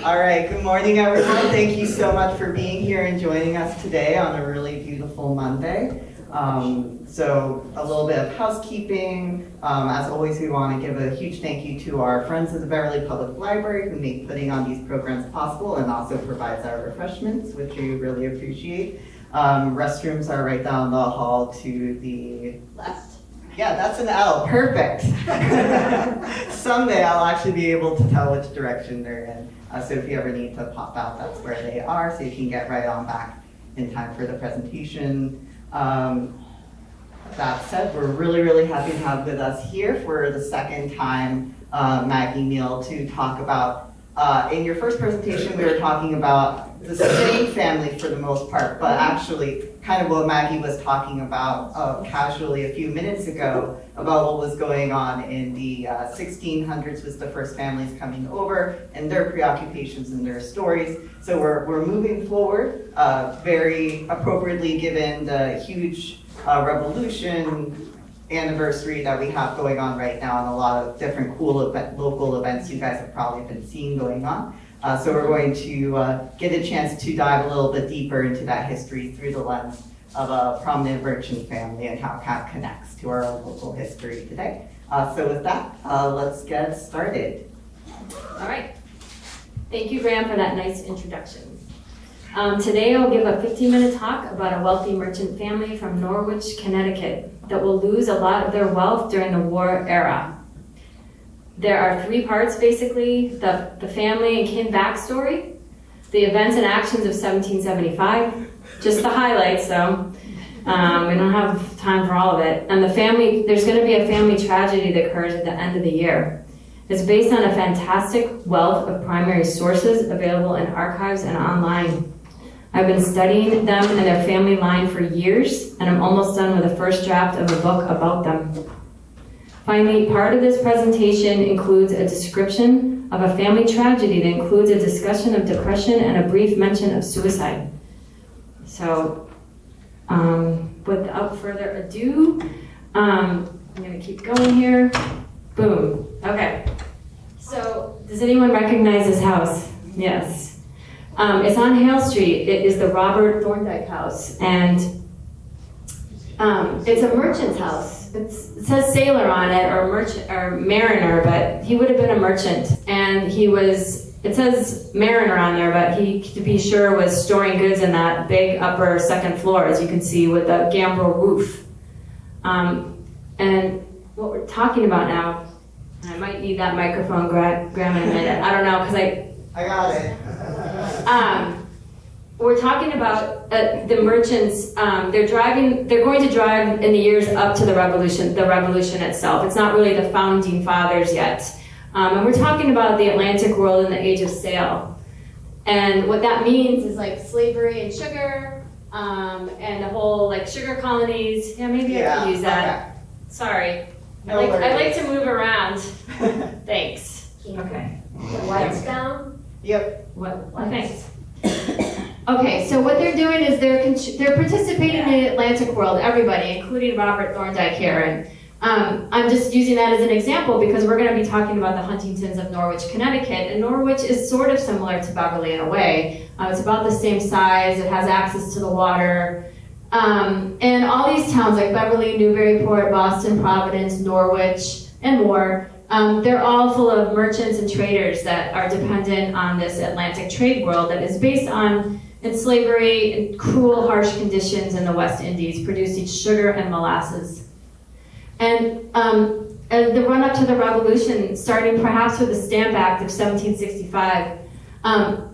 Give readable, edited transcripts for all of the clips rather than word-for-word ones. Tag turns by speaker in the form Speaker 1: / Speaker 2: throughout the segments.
Speaker 1: All right, good morning, everyone. Thank you so much for being here and joining us today on a really beautiful Monday. So a little bit of housekeeping. As always, we want to give a huge thank you to our friends at the Beverly Public Library who make putting on these programs possible and also provides our refreshments, which we really appreciate. Restrooms are right down the hall to the
Speaker 2: left.
Speaker 1: Yeah, that's an L. Perfect. Someday I'll actually be able to tell which direction they're in. So if you ever need to pop out, that's where they are, so you can get right on back in time for the presentation. That said, we're really, really happy to have with us here for the second time Maggie Neal to talk about. In your first presentation, we were talking about the same family for the most part, but actually kind of what Maggie was talking about casually a few minutes ago about what was going on in the 1600s with the first families coming over and their preoccupations and their stories. So we're moving forward very appropriately given the huge revolution anniversary that we have going on right now and a lot of different cool local events you guys have probably been seeing going on. So we're going to get a chance to dive a little bit deeper into that history through the lens of a prominent merchant family and how it kind of connects to our local history today. So with that, let's get started.
Speaker 2: All right. Thank you, Graham, for that nice introduction. Today I'll give a 15-minute talk about a wealthy merchant family from Norwich, Connecticut that will lose a lot of their wealth during the war era. There are three parts, basically: the family and kin backstory, the events and actions of 1775, just the highlights though. We don't have time for all of it. And the family, there's going to be a family tragedy that occurs at the end of the year. It's based on a fantastic wealth of primary sources available in archives and online. I've been studying them and their family line for years, and I'm almost done with the first draft of a book about them. Finally, part of this presentation includes a description of a family tragedy that includes a discussion of depression and a brief mention of suicide. So, without further ado, I'm going to keep going here. Boom. Okay. So, does anyone recognize this house? Yes. It's on Hale Street. It is the Robert Thorndike house, and it's a merchant's house. It says sailor on it, or merchant, or mariner, but he would have been a merchant, and he was. It says mariner on there, but he, to be sure, was storing goods in that big upper second floor, as you can see, with the gambrel roof. And what we're talking about now, I might need that microphone, Graham, in a minute. I don't know, because
Speaker 1: I got it.
Speaker 2: We're talking about the merchants. They're going to drive in the years up to the revolution itself. It's not really the founding fathers yet. And we're talking about the Atlantic world in the age of sail. And what that means is like slavery and sugar, and the whole like sugar colonies. Yeah, maybe I could use that. Okay. Sorry. I like to move around. Thanks. Okay.
Speaker 3: The lights down?
Speaker 1: Yep.
Speaker 2: What? Thanks. Okay, so what they're doing is they're participating in the Atlantic world, everybody, including Robert Thorndike here. And I'm just using that as an example because we're going to be talking about the Huntingtons of Norwich, Connecticut. And Norwich is sort of similar to Beverly in a way. It's about the same size. It has access to the water. And all these towns like Beverly, Newburyport, Boston, Providence, Norwich, and more, they're all full of merchants and traders that are dependent on this Atlantic trade world that is based on slavery and cruel, harsh conditions in the West Indies, producing sugar and molasses. And the run-up to the Revolution, starting perhaps with the Stamp Act of 1765,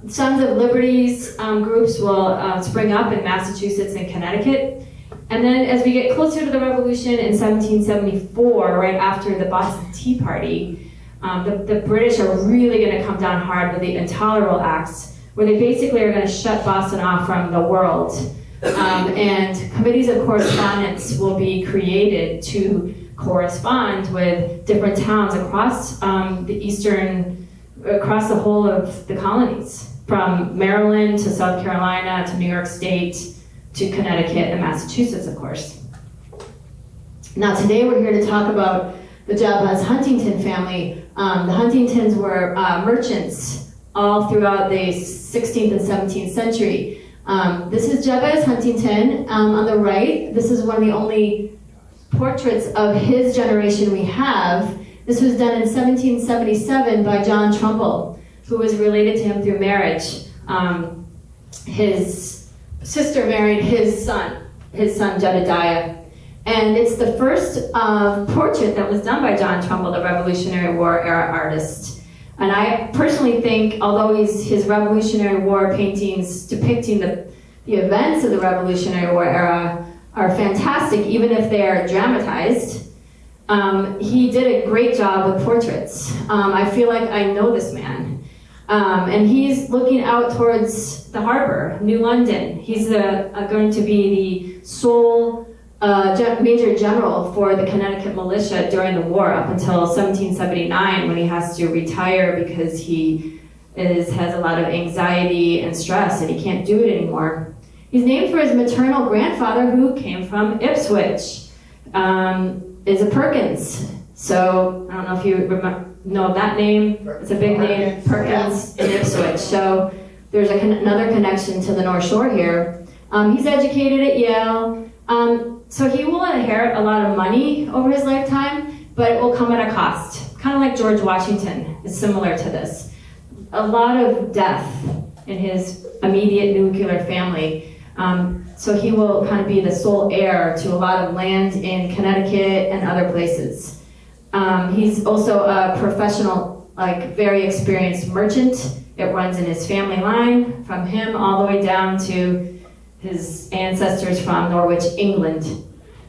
Speaker 2: Sons of Liberty's groups will spring up in Massachusetts and Connecticut. And then as we get closer to the Revolution in 1774, right after the Boston Tea Party, the British are really going to come down hard with the Intolerable Acts, where they basically are going to shut Boston off from the world. And committees of correspondence will be created to correspond with different towns across across the whole of the colonies, from Maryland to South Carolina to New York State to Connecticut and Massachusetts, of course. Now today we're here to talk about the Jabez Huntington family. The Huntingtons were merchants all throughout the 16th and 17th century. This is Jabez Huntington on the right. This is one of the only portraits of his generation we have. This was done in 1777 by John Trumbull, who was related to him through marriage. His sister married his son Jedediah. And it's the first portrait that was done by John Trumbull, the Revolutionary War era artist. And I personally think, although his Revolutionary War paintings depicting the events of the Revolutionary War era are fantastic, even if they are dramatized, he did a great job with portraits. I feel like I know this man. And he's looking out towards the harbor, New London. He's going to be the sole major general for the Connecticut militia during the war up until 1779, when he has to retire because he has a lot of anxiety and stress and he can't do it anymore. He's named for his maternal grandfather, who came from Ipswich, is a Perkins. So I don't know if you know that name. It's a big name, Perkins in Ipswich. So there's another connection to the North Shore here. He's educated at Yale. So he will inherit a lot of money over his lifetime, but it will come at a cost. Kind of like George Washington is similar to this. A lot of death in his immediate nuclear family. So he will kind of be the sole heir to a lot of land in Connecticut and other places. He's also a professional, very experienced merchant. It runs in his family line, from him all the way down to his ancestors from Norwich, England.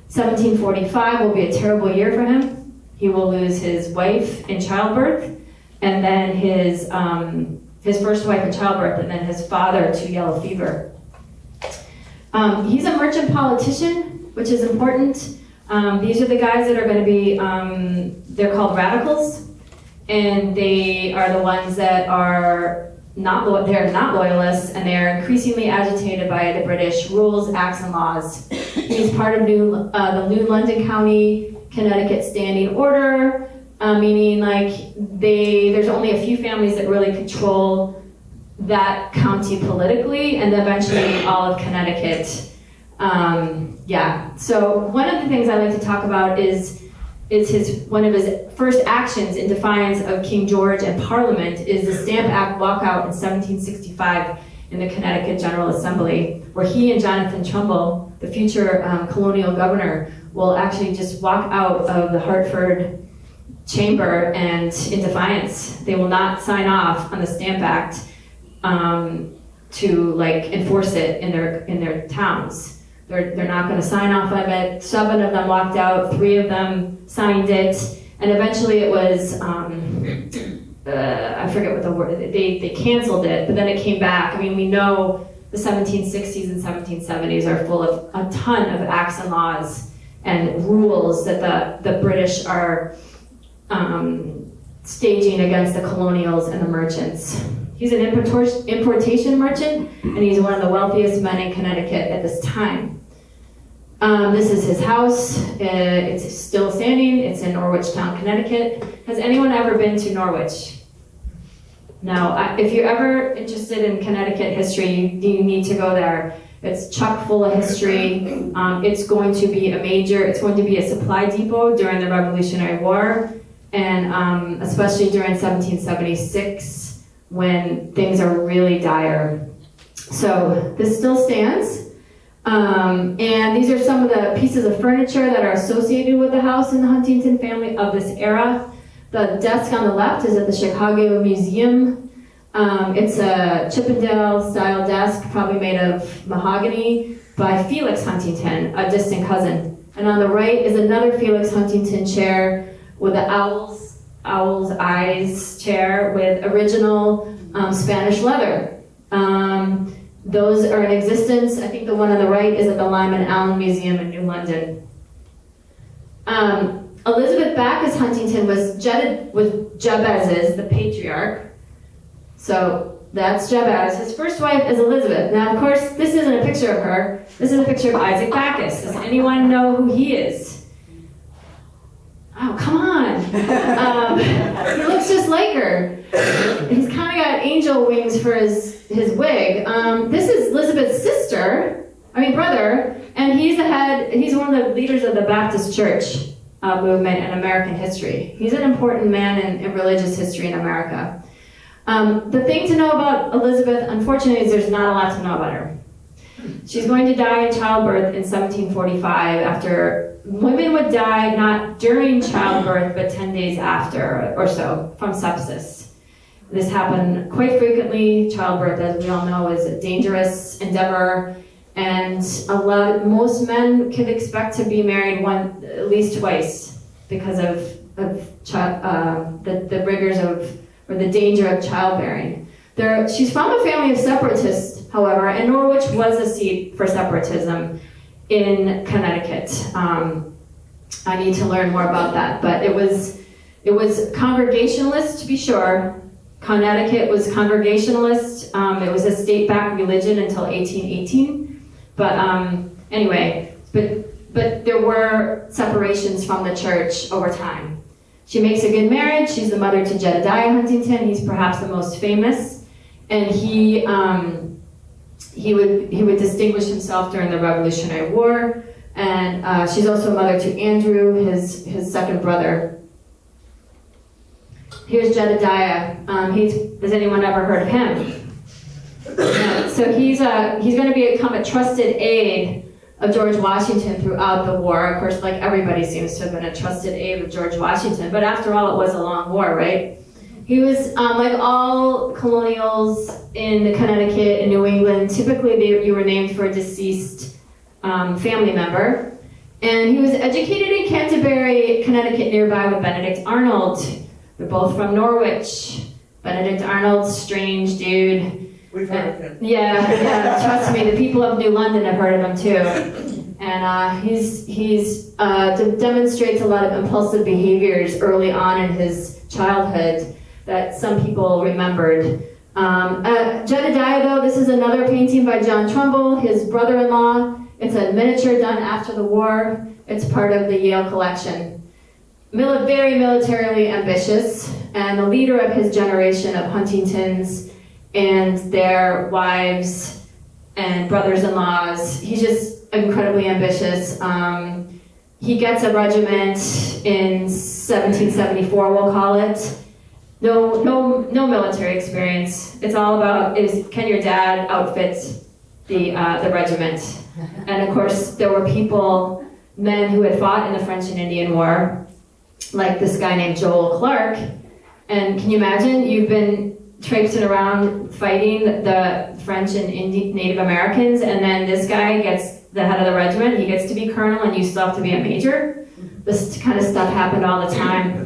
Speaker 2: 1745 will be a terrible year for him. He will lose his wife in childbirth, and then his first wife in childbirth, and then his father to yellow fever. He's a merchant politician, which is important. These are the guys that are going to be, they're called radicals, and they are the ones that are they're not loyalists, and they're increasingly agitated by the British rules, acts, and laws. He's part of the New London County, Connecticut Standing Order, meaning there's only a few families that really control that county politically, and eventually all of Connecticut. So one of the things I like to talk about is one of his first actions in defiance of King George and Parliament is the Stamp Act walkout in 1765 in the Connecticut General Assembly, where he and Jonathan Trumbull, the future colonial governor, will actually just walk out of the Hartford chamber and in defiance. They will not sign off on the Stamp Act to enforce it in their towns. They're not going to sign off on it. 7 of them walked out, 3 of them signed it, and eventually it was, I forget what the word, they canceled it, but then it came back. I mean, we know the 1760s and 1770s are full of a ton of acts and laws and rules that the British are staging against the colonials and the merchants. He's an importation merchant, and he's one of the wealthiest men in Connecticut at this time. This is his house. It's still standing. It's in Norwich Town, Connecticut. Has anyone ever been to Norwich? No. If you're ever interested in Connecticut history, you need to go there. It's chock full of history. It's going to be a supply depot during the Revolutionary War, and especially during 1776, when things are really dire. So this still stands. And these are some of the pieces of furniture that are associated with the house in the Huntington family of this era. The desk on the left is at the Chicago Museum. It's a Chippendale-style desk, probably made of mahogany, by Felix Huntington, a distant cousin. And on the right is another Felix Huntington chair with the owl's eyes chair with original Spanish leather. Those are in existence. I think the one on the right is at the Lyman Allen Museum in New London. Elizabeth Backus Huntington was Jabez's, the patriarch. So that's Jabez. His first wife is Elizabeth. Now, of course, this isn't a picture of her. This is a picture of Isaac Backus. Does anyone know who he is? Oh, come on. He looks just like her. He's kind of got angel wings for his wig. This is Elizabeth's brother, and he's one of the leaders of the Baptist Church movement in American history. He's an important man in religious history in America. The thing to know about Elizabeth, unfortunately, is there's not a lot to know about her. She's going to die in childbirth in 1745 after women would die not during childbirth but 10 days after or so from sepsis. This happened quite frequently. Childbirth, as we all know, is a dangerous endeavor, and most men can expect to be married at least twice because of the rigors or the danger of childbearing. She's from a family of separatists, however, and Norwich was a seat for separatism in Connecticut. I need to learn more about that, but it was Congregationalist, to be sure. Connecticut was Congregationalist. It was a state-backed religion until 1818. But but there were separations from the church over time. She makes a good marriage. She's the mother to Jedediah Huntington. He's perhaps the most famous, and he would distinguish himself during the Revolutionary War. And she's also a mother to Andrew, his second brother. Here's Jedediah. Has anyone ever heard of him? No. So he's going to become a trusted aide of George Washington throughout the war. Of course, like everybody seems to have been a trusted aide of George Washington, but after all, it was a long war, right? He was, like all colonials in Connecticut and New England, typically you were named for a deceased family member. And he was educated in Canterbury, Connecticut, nearby with Benedict Arnold. They're both from Norwich. Benedict Arnold, strange dude.
Speaker 3: We've heard of him.
Speaker 2: Yeah, trust me, the people of New London have heard of him too. And he's demonstrates a lot of impulsive behaviors early on in his childhood that some people remembered. Jedediah, though, this is another painting by John Trumbull, his brother-in-law. It's a miniature done after the war. It's part of the Yale collection. Very militarily ambitious, and the leader of his generation of Huntingtons and their wives and brothers-in-laws. He's just incredibly ambitious. He gets a regiment in 1774, we'll call it. No military experience. It's all about can your dad outfit the regiment? And of course, there were men who had fought in the French and Indian War, like this guy named Joel Clark. And can you imagine? You've been traipsing around fighting the French and Native Americans, and then this guy gets the head of the regiment. He gets to be colonel, and you still have to be a major. This kind of stuff happened all the time.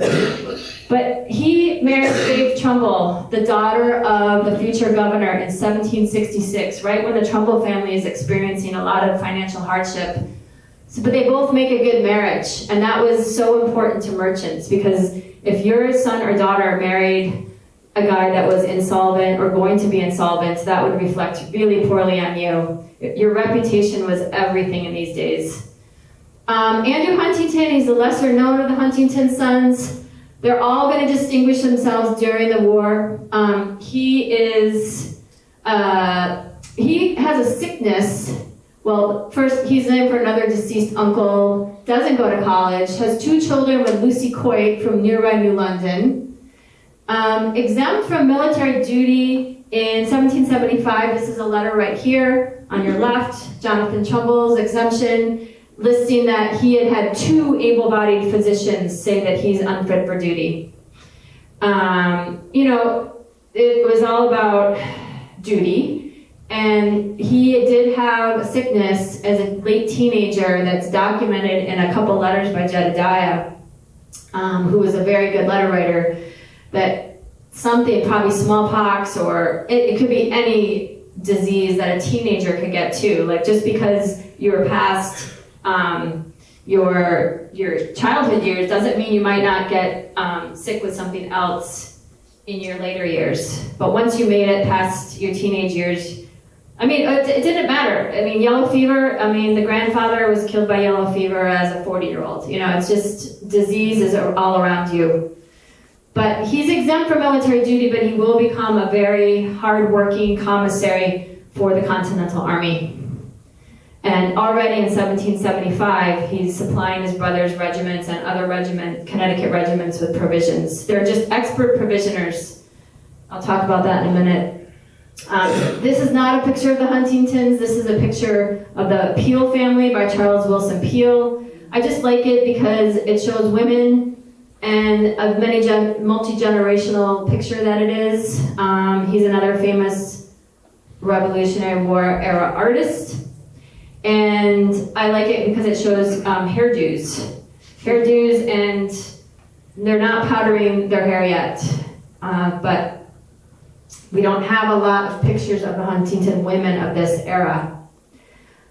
Speaker 2: But he married Faith Trumbull, the daughter of the future governor, in 1766, right when the Trumbull family is experiencing a lot of financial hardship. But they both make a good marriage, and that was so important to merchants, because if your son or daughter married a guy that was insolvent or going to be insolvent, that would reflect really poorly on you. Your reputation was everything in these days. Andrew Huntington, he's the lesser known of the Huntington sons. They're all going to distinguish themselves during the war. He has a sickness. Well, first, he's named for another deceased uncle, doesn't go to college, has 2 children with Lucy Coit from nearby New London. Exempt from military duty in 1775, this is a letter right here on your left, Jonathan Trumbull's exemption, listing that he had 2 able-bodied physicians say that he's unfit for duty. It was all about duty, and he did have a sickness as a late teenager that's documented in a couple letters by Jedediah, who was a very good letter writer, that something, probably smallpox, or it could be any disease that a teenager could get too. Like, just because you were past your childhood years doesn't mean you might not get sick with something else in your later years. But once you made it past your teenage years, it didn't matter. Yellow fever, the grandfather was killed by yellow fever as a 40-year-old. It's just disease is all around you. But he's exempt from military duty, but he will become a very hard-working commissary for the Continental Army. And already in 1775, he's supplying his brother's regiments and other Connecticut regiments with provisions. They're just expert provisioners. I'll talk about that in a minute. This is not a picture of the Huntingtons. This is a picture of the Peel family by Charles Wilson Peel. I just like it because it shows women and a multi-generational picture that it is. He's another famous Revolutionary War era artist. And I like it because it shows hairdos. Hairdos, and they're not powdering their hair yet. But we don't have a lot of pictures of the Huntington women of this era.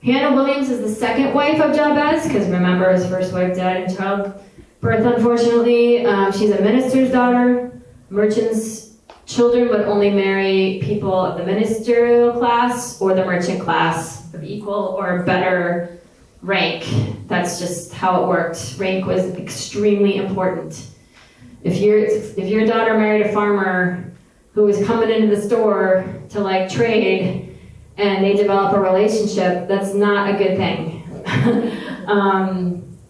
Speaker 2: Hannah Williams is the second wife of Jabez, because remember his first wife died in childbirth, unfortunately. She's a minister's daughter. Merchants' children would only marry people of the ministerial class or the merchant class of equal or better rank. That's just how it worked. Rank was extremely important. If your daughter married a farmer who was coming into the store to like trade and they develop a relationship, that's not a good thing.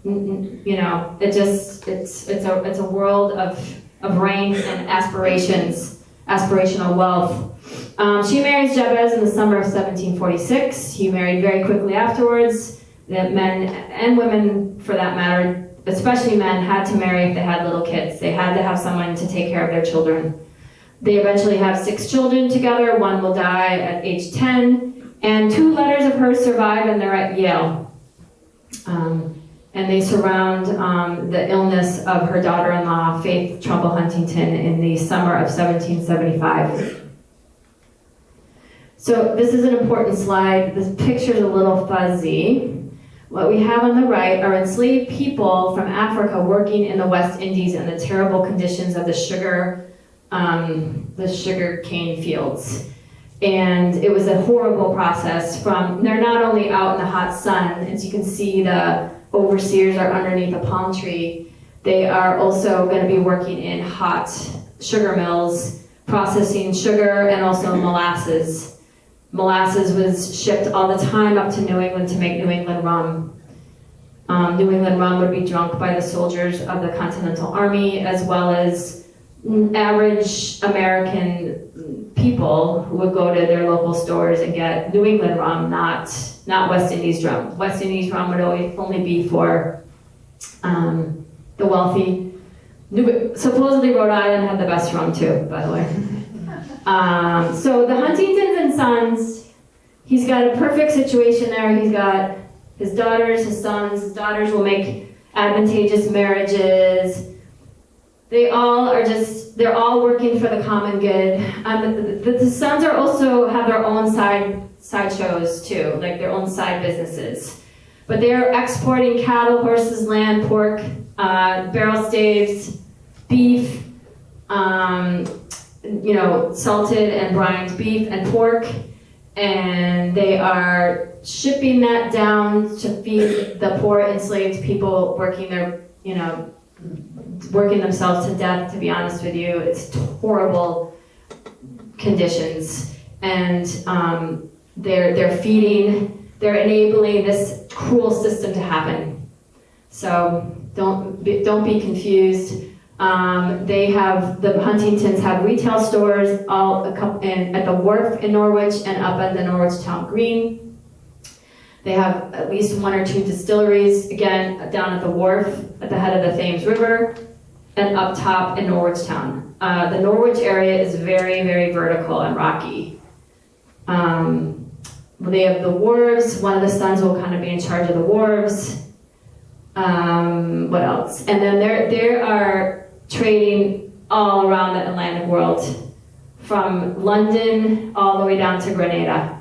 Speaker 2: You know, it's a world of rank and aspirations, aspirational wealth. She marries Jabez in the summer of 1746. He married very quickly afterwards. That men and women, for that matter, especially men, had to marry if they had little kids. They had to have someone to take care of their children. They eventually have 6 children together. One will die at age 10, and 2 letters of hers survive, and they're at Yale. And they surround the illness of her daughter-in-law, Faith Trumbull Huntington, in the summer of 1775. So this is an important slide. This picture is a little fuzzy. What we have on the right are enslaved people from Africa working in the West Indies in the terrible conditions of the sugar cane fields. And it was a horrible process. They're not only out in the hot sun, as you can see the overseers are underneath a palm tree, they are also going to be working in hot sugar mills, processing sugar and also molasses. Molasses was shipped all the time up to New England to make New England rum. New England rum would be drunk by the soldiers of the Continental Army, as well as average American people who would go to their local stores and get New England rum, not West Indies rum. West Indies rum would only be for the wealthy. Supposedly Rhode Island had the best rum too, by the way. So the Huntingtons and Sons, he's got a perfect situation there. He's got his daughters, his sons. His daughters will make advantageous marriages. They're all working for the common good. The sons are also have their own side shows too, like their own side businesses. But they're exporting cattle, horses, land, pork, barrel staves, beef, salted and brined beef and pork, and they are shipping that down to feed the poor enslaved people working themselves to death. To be honest with you, it's horrible conditions, and they're enabling this cruel system to happen. So don't be confused. The Huntingtons have retail stores at the wharf in Norwich and up at the Norwich Town Green. They have at least 1 or 2 distilleries, again, down at the wharf at the head of the Thames River and up top in Norwich Town. The Norwich area is very, very vertical and rocky. They have the wharves. One of the sons will kind of be in charge of the wharves. What else? And then there are trading all around the Atlantic world, from London all the way down to Grenada.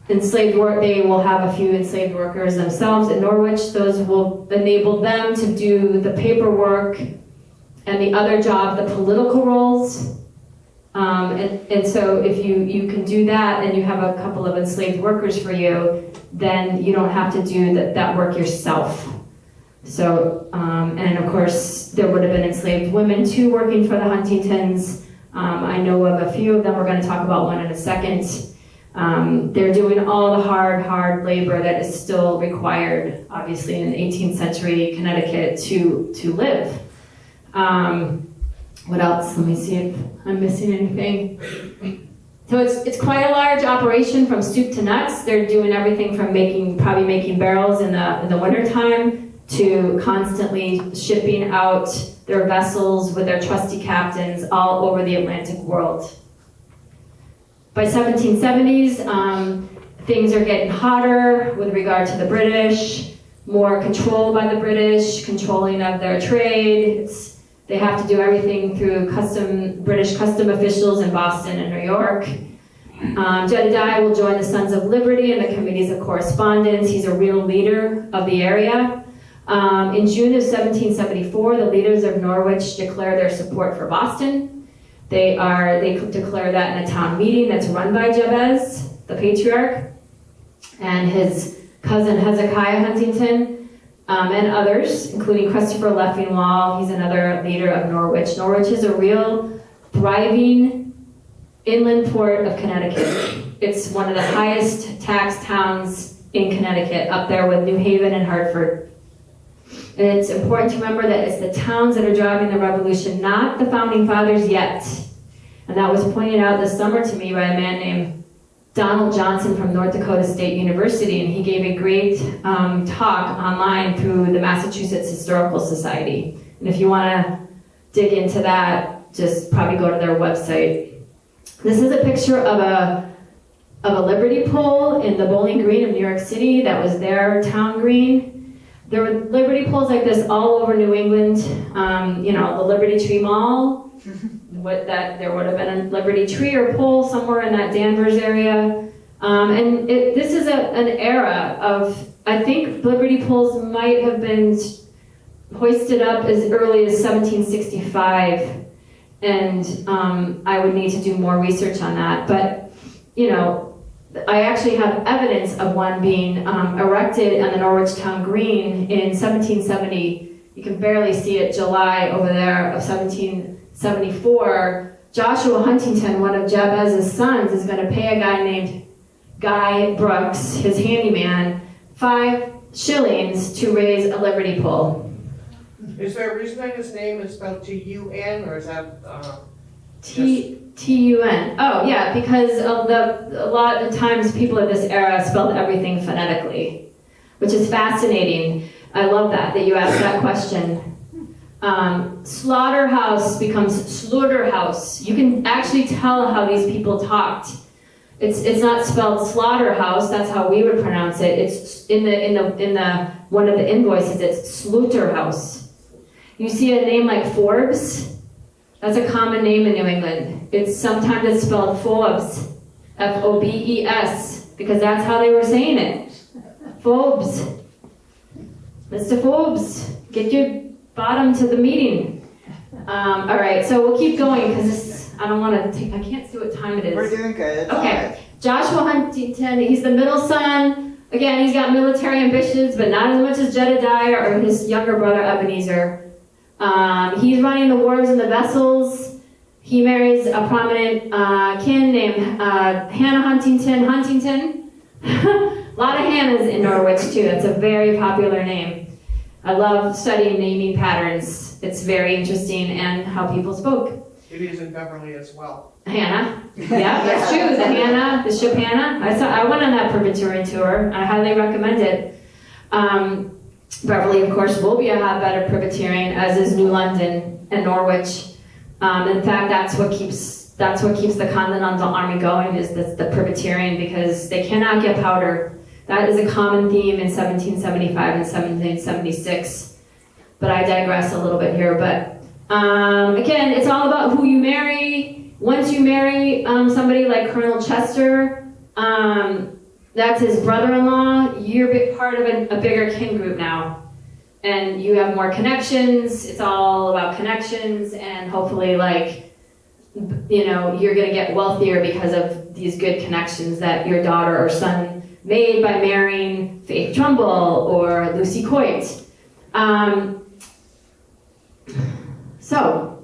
Speaker 2: Enslaved work, they will have a few enslaved workers themselves in Norwich. Those will enable them to do the paperwork and the other job, the political roles. And so if you can do that and you have a couple of enslaved workers for you, then you don't have to do that work yourself. So, and of course, there would have been enslaved women too working for the Huntingtons. I know of a few of them. We're going to talk about one in a second. They're doing all the hard labor that is still required, obviously, in 18th century Connecticut to live. What else? Let me see if I'm missing anything. So it's quite a large operation from soup to nuts. They're doing everything from probably making barrels in the wintertime to constantly shipping out their vessels with their trusty captains all over the Atlantic world. By 1770s, things are getting hotter with regard to the British, more control by the British, controlling of their trade. They have to do everything through British custom officials in Boston and New York. Jedediah will join the Sons of Liberty and the Committees of Correspondence. He's a real leader of the area. In June of 1774, the leaders of Norwich declare their support for Boston. They declare that in a town meeting that's run by Jabez, the patriarch, and his cousin Hezekiah Huntington, and others, including Christopher Leffingwell. He's another leader of Norwich. Norwich is a real thriving inland port of Connecticut. It's one of the highest tax towns in Connecticut, up there with New Haven and Hartford. And it's important to remember that it's the towns that are driving the revolution, not the founding fathers yet. And that was pointed out this summer to me by a man named Donald Johnson from North Dakota State University, and he gave a great talk online through the Massachusetts Historical Society. And if you want to dig into that, just probably go to their website. This is a picture of a Liberty pole in the Bowling Green of New York City. That was their town green. There were Liberty poles like this all over New England. The Liberty Tree Mall. There would have been a Liberty tree or pole somewhere in that Danvers area. This is an era of, I think Liberty poles might have been hoisted up as early as 1765. And I would need to do more research on that. But, I actually have evidence of one being erected on the Norwich Town Green in 1770. You can barely see it, July over there of 1774. Joshua Huntington, one of Jabez's sons, is going to pay a guy named Guy Brooks, his handyman, 5 shillings to raise a Liberty pole.
Speaker 3: Is there a reason that his name is spelled T-U-N, or is that
Speaker 2: T-U-N. Oh, yeah, because a lot of times people of this era spelled everything phonetically, which is fascinating. I love that you asked that question. Slaughterhouse becomes slaughterhouse. You can actually tell how these people talked. It's not spelled slaughterhouse. That's how we would pronounce it. It's in the one of the invoices. It's slaughterhouse. You see a name like Forbes. That's a common name in New England. Sometimes it's spelled Forbes, F-O-B-E-S, because that's how they were saying it. Forbes. Mr. Forbes, get your bottom to the meeting. All right, so we'll keep going because I can't see what time it is.
Speaker 1: We're doing good.
Speaker 2: Okay, Joshua Huntington, he's the middle son. Again, he's got military ambitions, but not as much as Jedediah or his younger brother Ebenezer. He's running the wars and the vessels. He marries a prominent kin named Hannah Huntington. A lot of Hannahs in Norwich too. That's a very popular name. I love studying naming patterns. It's very interesting and how people spoke.
Speaker 3: It is in Beverly as well.
Speaker 2: Hannah. Yeah, that's true. The ship Hannah. I went on that Presbyterian tour. I highly recommend it. Beverly, of course, will be a hotbed of Presbyterian, as is New London and Norwich. In fact, that's what keeps the Continental Army going, is the Presbyterian, because they cannot get powder. That is a common theme in 1775 and 1776. But I digress a little bit here. But again, it's all about who you marry. Once you marry somebody like Colonel Chester, that's his brother-in-law, you're part of a bigger kin group now. And you have more connections. It's all about connections, and hopefully, you're going to get wealthier because of these good connections that your daughter or son made by marrying Faith Trumbull or Lucy Coit. So,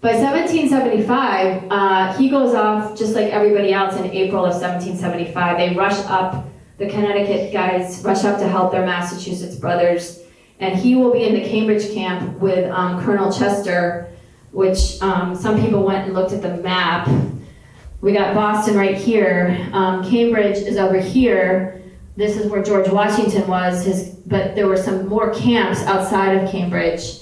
Speaker 2: by 1775, he goes off just like everybody else in April of 1775. They rush up, the Connecticut guys rush up to help their Massachusetts brothers, and he will be in the Cambridge camp with Colonel Chester, which some people went and looked at the map. We got Boston right here. Cambridge is over here. This is where George Washington was, but there were some more camps outside of Cambridge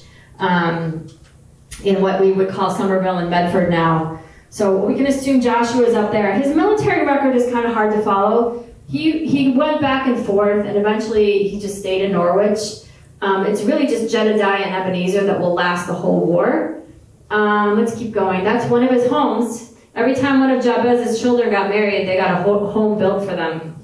Speaker 2: in what we would call Somerville and Medford now. So we can assume Joshua is up there. His military record is kind of hard to follow. He went back and forth, and eventually he just stayed in Norwich. It's really just Jedediah and Ebenezer that will last the whole war. Let's keep going. That's one of his homes. Every time one of Jabez's children got married, they got a home built for them.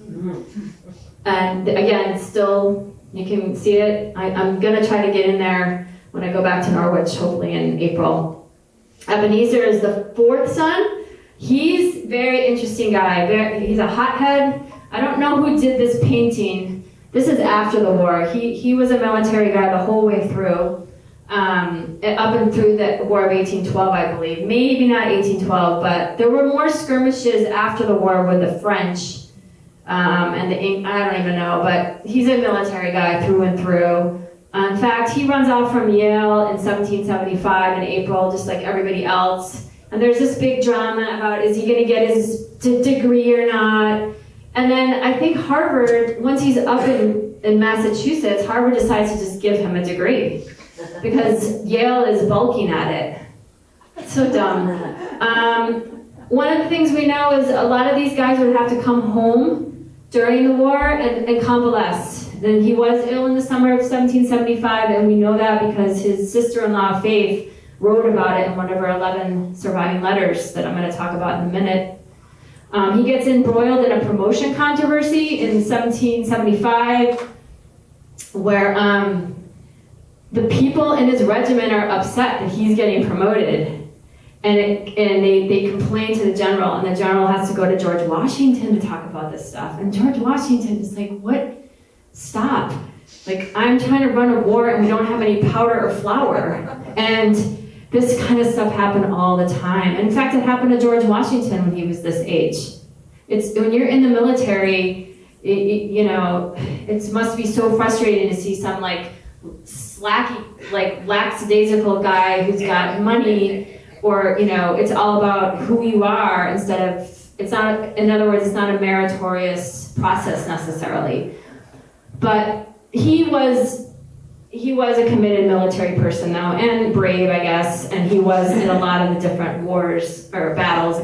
Speaker 2: And again, still, you can see it. I'm going to try to get in there when I go back to Norwich, hopefully in April. Ebenezer is the fourth son. He's a very interesting guy. He's a hothead. I don't know who did this painting. This is after the war. He was a military guy the whole way through, up and through the War of 1812, I believe. Maybe not 1812, but there were more skirmishes after the war with the French and the English. I don't even know, but he's a military guy through and through. In fact, he runs off from Yale in 1775 in April, just like everybody else. And there's this big drama about, is he going to get his degree or not? And then I think Harvard, once he's up in Massachusetts, Harvard decides to just give him a degree because Yale is balking at it. It's so dumb. One of the things we know is a lot of these guys would have to come home during the war and convalesce. Then he was ill in the summer of 1775, and we know that because his sister-in-law, Faith, wrote about it in one of her 11 surviving letters that I'm going to talk about in a minute. He gets embroiled in a promotion controversy in 1775 where the people in his regiment are upset that he's getting promoted. And they complain to the general, and the general has to go to George Washington to talk about this stuff. And George Washington is like, what? Stop. Like, I'm trying to run a war and we don't have any powder or flour. And this kind of stuff happened all the time. In fact, it happened to George Washington when he was this age. When you're in the military, it must be so frustrating to see some like slacky, like lackadaisical guy who's got money, or it's all about who you are instead of, in other words, it's not a meritorious process necessarily. But he was a committed military person though, and brave, I guess, and he was in a lot of the different battles,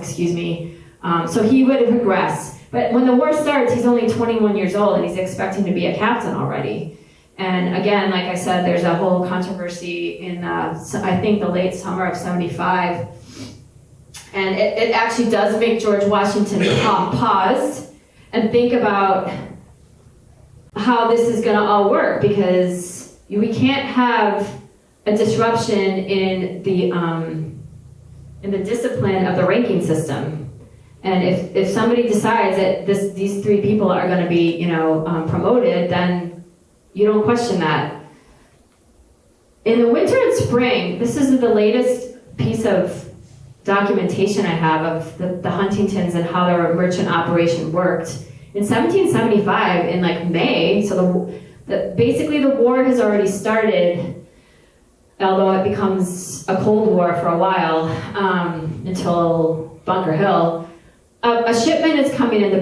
Speaker 2: so he would progress. But when the war starts, he's only 21 years old and he's expecting to be a captain already. And again, like I said, there's a whole controversy in, I think, the late summer of 75. And it actually does make George Washington pause and think about how this is going to all work, because we can't have a disruption in the discipline of the ranking system. And if somebody decides that these three people are going to be promoted, then you don't question that. In the winter and spring, this is the latest piece of documentation I have of the Huntingtons and how their merchant operation worked. In 1775, in like May, so basically the war has already started, although it becomes a Cold War for a while, until Bunker Hill. A shipment is coming in, the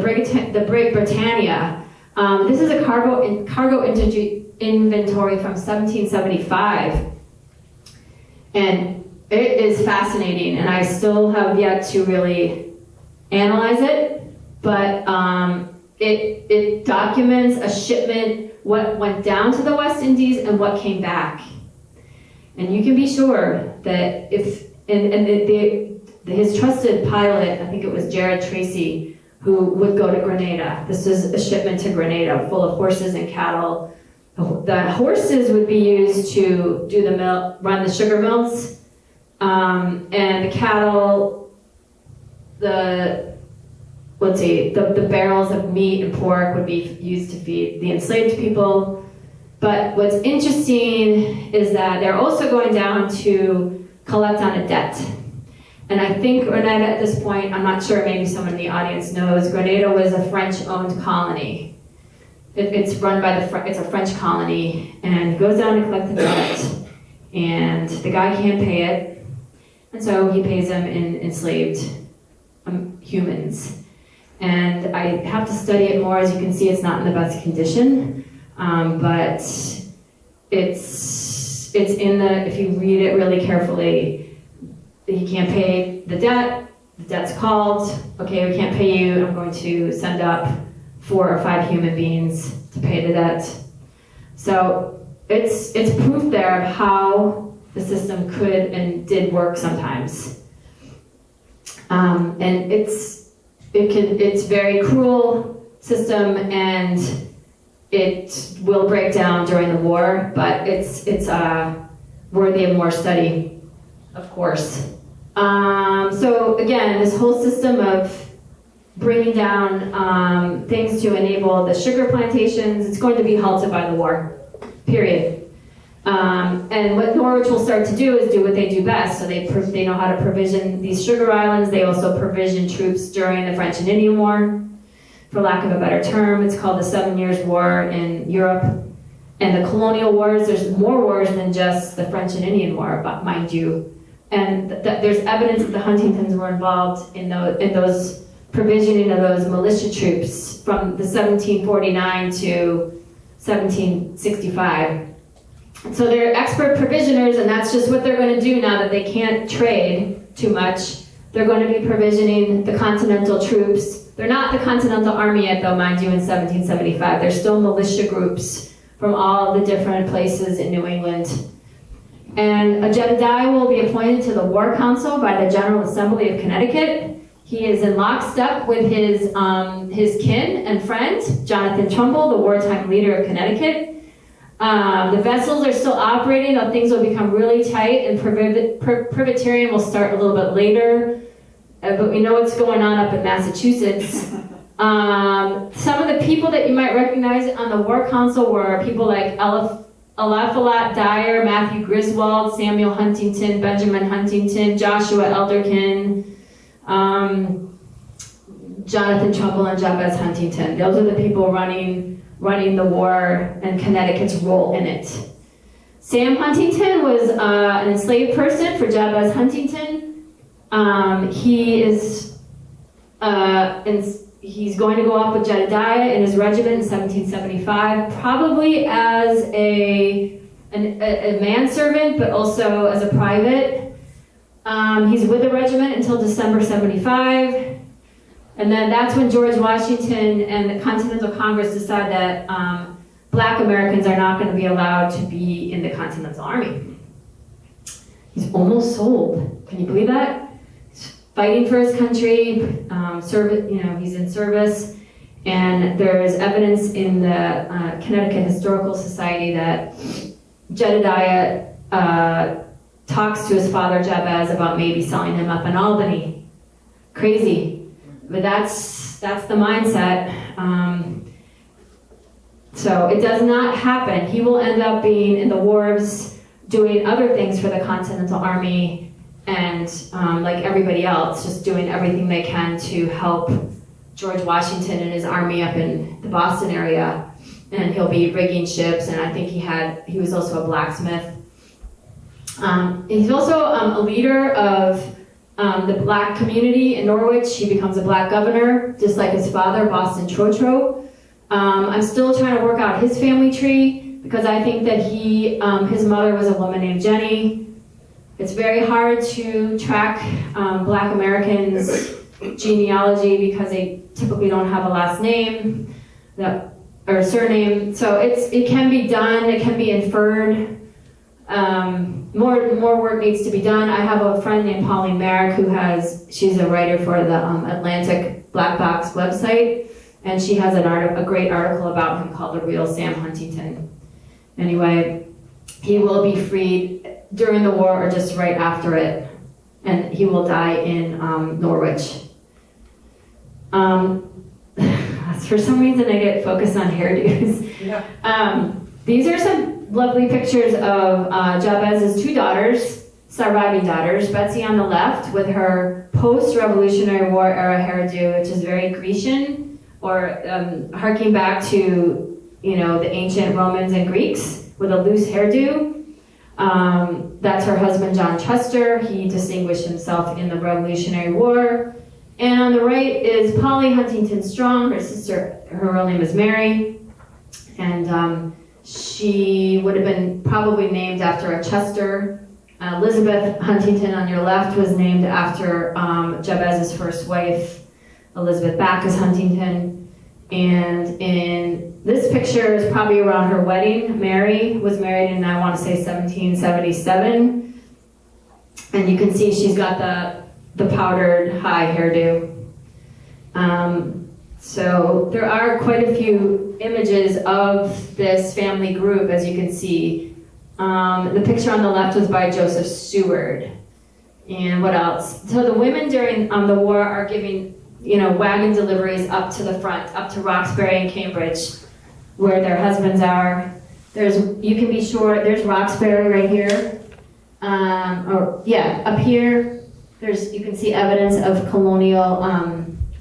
Speaker 2: brig Britannia. This is a cargo inventory from 1775. And it is fascinating, and I still have yet to really analyze it, but it documents a shipment, what went down to the West Indies and what came back. And you can be sure that his trusted pilot, I think it was Jared Tracy, who would go to Grenada. This is a shipment to Grenada full of horses and cattle. The horses would be used to run the sugar mills, and the cattle, the barrels of meat and pork would be used to feed the enslaved people. But what's interesting is that they're also going down to collect on a debt. And I think Grenada at this point, I'm not sure, maybe someone in the audience knows, Grenada was a French-owned colony. It's run by it's a French colony, and it goes down to collect the debt, and the guy can't pay it, and so he pays them in enslaved humans. And I have to study it more. As you can see, it's not in the best condition, but it's in the, if you read it really carefully, he can't pay the debt's called, okay, we can't pay you, I'm going to send up 4 or 5 human beings to pay the debt. So it's proof there of how the system could and did work sometimes. And it's very cruel system, and it will break down during the war, but it's worthy of more study, of course. So again, this whole system of bringing down things to enable the sugar plantations, it's going to be halted by the war, period. And what Norwich will start to do is do what they do best. So they know how to provision these sugar islands. They also provision troops during the French and Indian War, for lack of a better term. It's called the 7 Years' War in Europe. And the colonial wars, there's more wars than just the French and Indian War, mind you. And there's evidence that the Huntingtons were involved in those provisioning of those militia troops from the 1749 to 1765. So they're expert provisioners, and that's just what they're going to do now that they can't trade too much. They're going to be provisioning the Continental troops. They're not the Continental Army yet, though, mind you, in 1775. They're still militia groups from all the different places in New England. And a Jedediah will be appointed to the War Council by the General Assembly of Connecticut. He is in lockstep with his kin and friend, Jonathan Trumbull, the wartime leader of Connecticut. The vessels are still operating, though things will become really tight, and privateering will start a little bit later. But we know what's going on up in Massachusetts. Some of the people that you might recognize on the War Council were people like Eliphalet Dyer, Matthew Griswold, Samuel Huntington, Benjamin Huntington, Joshua Elderkin, Jonathan Trumbull, and Jabez Huntington. Those are the people running the war and Connecticut's role in it. Sam Huntington was an enslaved person for Jabez Huntington. He is he's going to go off with Jedediah in his regiment in 1775, probably as a manservant, but also as a private. He's with the regiment until December 75. And then that's when George Washington and the Continental Congress decide that Black Americans are not going to be allowed to be in the Continental Army. He's almost sold. Can you believe that? He's fighting for his country, he's in service. And there's evidence in the Connecticut Historical Society that Jedediah talks to his father Jabez about maybe selling him up in Albany. Crazy. But that's the mindset. So it does not happen. He will end up being in the wars, doing other things for the Continental Army, and like everybody else, just doing everything they can to help George Washington and his army up in the Boston area. And he'll be rigging ships, and I think he was also a blacksmith. He's also a leader of the Black community in Norwich. He becomes a Black governor, just like his father, Boston Trotro. I'm still trying to work out his family tree, because I think that his mother was a woman named Jenny. It's very hard to track Black Americans' genealogy because they typically don't have a last name or surname. So it can be done, it can be inferred. More work needs to be done. I have a friend named Pauline Merrick she's a writer for the Atlantic Black Box website, and she has a great article about him called The Real Sam Huntington. Anyway, he will be freed during the war or just right after it, and he will die in Norwich. For some reason I get focused on hairdos.
Speaker 3: Yeah.
Speaker 2: These are some lovely pictures of Jabez's two daughters, surviving daughters. Betsy on the left with her post-Revolutionary War era hairdo, which is very Grecian, or harking back to, the ancient Romans and Greeks with a loose hairdo. That's her husband, John Chester. He distinguished himself in the Revolutionary War. And on the right is Polly Huntington Strong, her sister. Her real name is Mary. And she would have been probably named after a Chester. Elizabeth Huntington on your left was named after Jabez's first wife, Elizabeth Backus Huntington. And in this picture is probably around her wedding. Mary was married in, I want to say, 1777. And you can see she's got the powdered high hairdo. So there are quite a few images of this family group, as you can see. The picture on the left was by Joseph Seward. And what else? So the women during the war are giving, wagon deliveries up to the front, up to Roxbury and Cambridge, where their husbands are. You can be sure, there's Roxbury right here. Up here, you can see evidence of colonial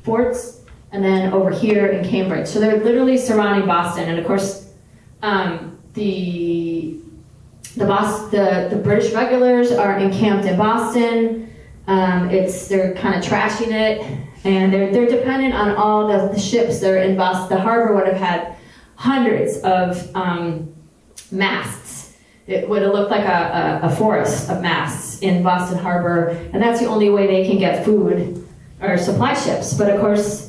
Speaker 2: forts. And then over here in Cambridge. So they're literally surrounding Boston. And of course, the British regulars are encamped in Boston. They're kind of trashing it. And they're dependent on all the ships that are in Boston. The harbor would have had hundreds of masts. It would have looked like a forest of masts in Boston Harbor. And that's the only way they can get food or supply ships. But of course,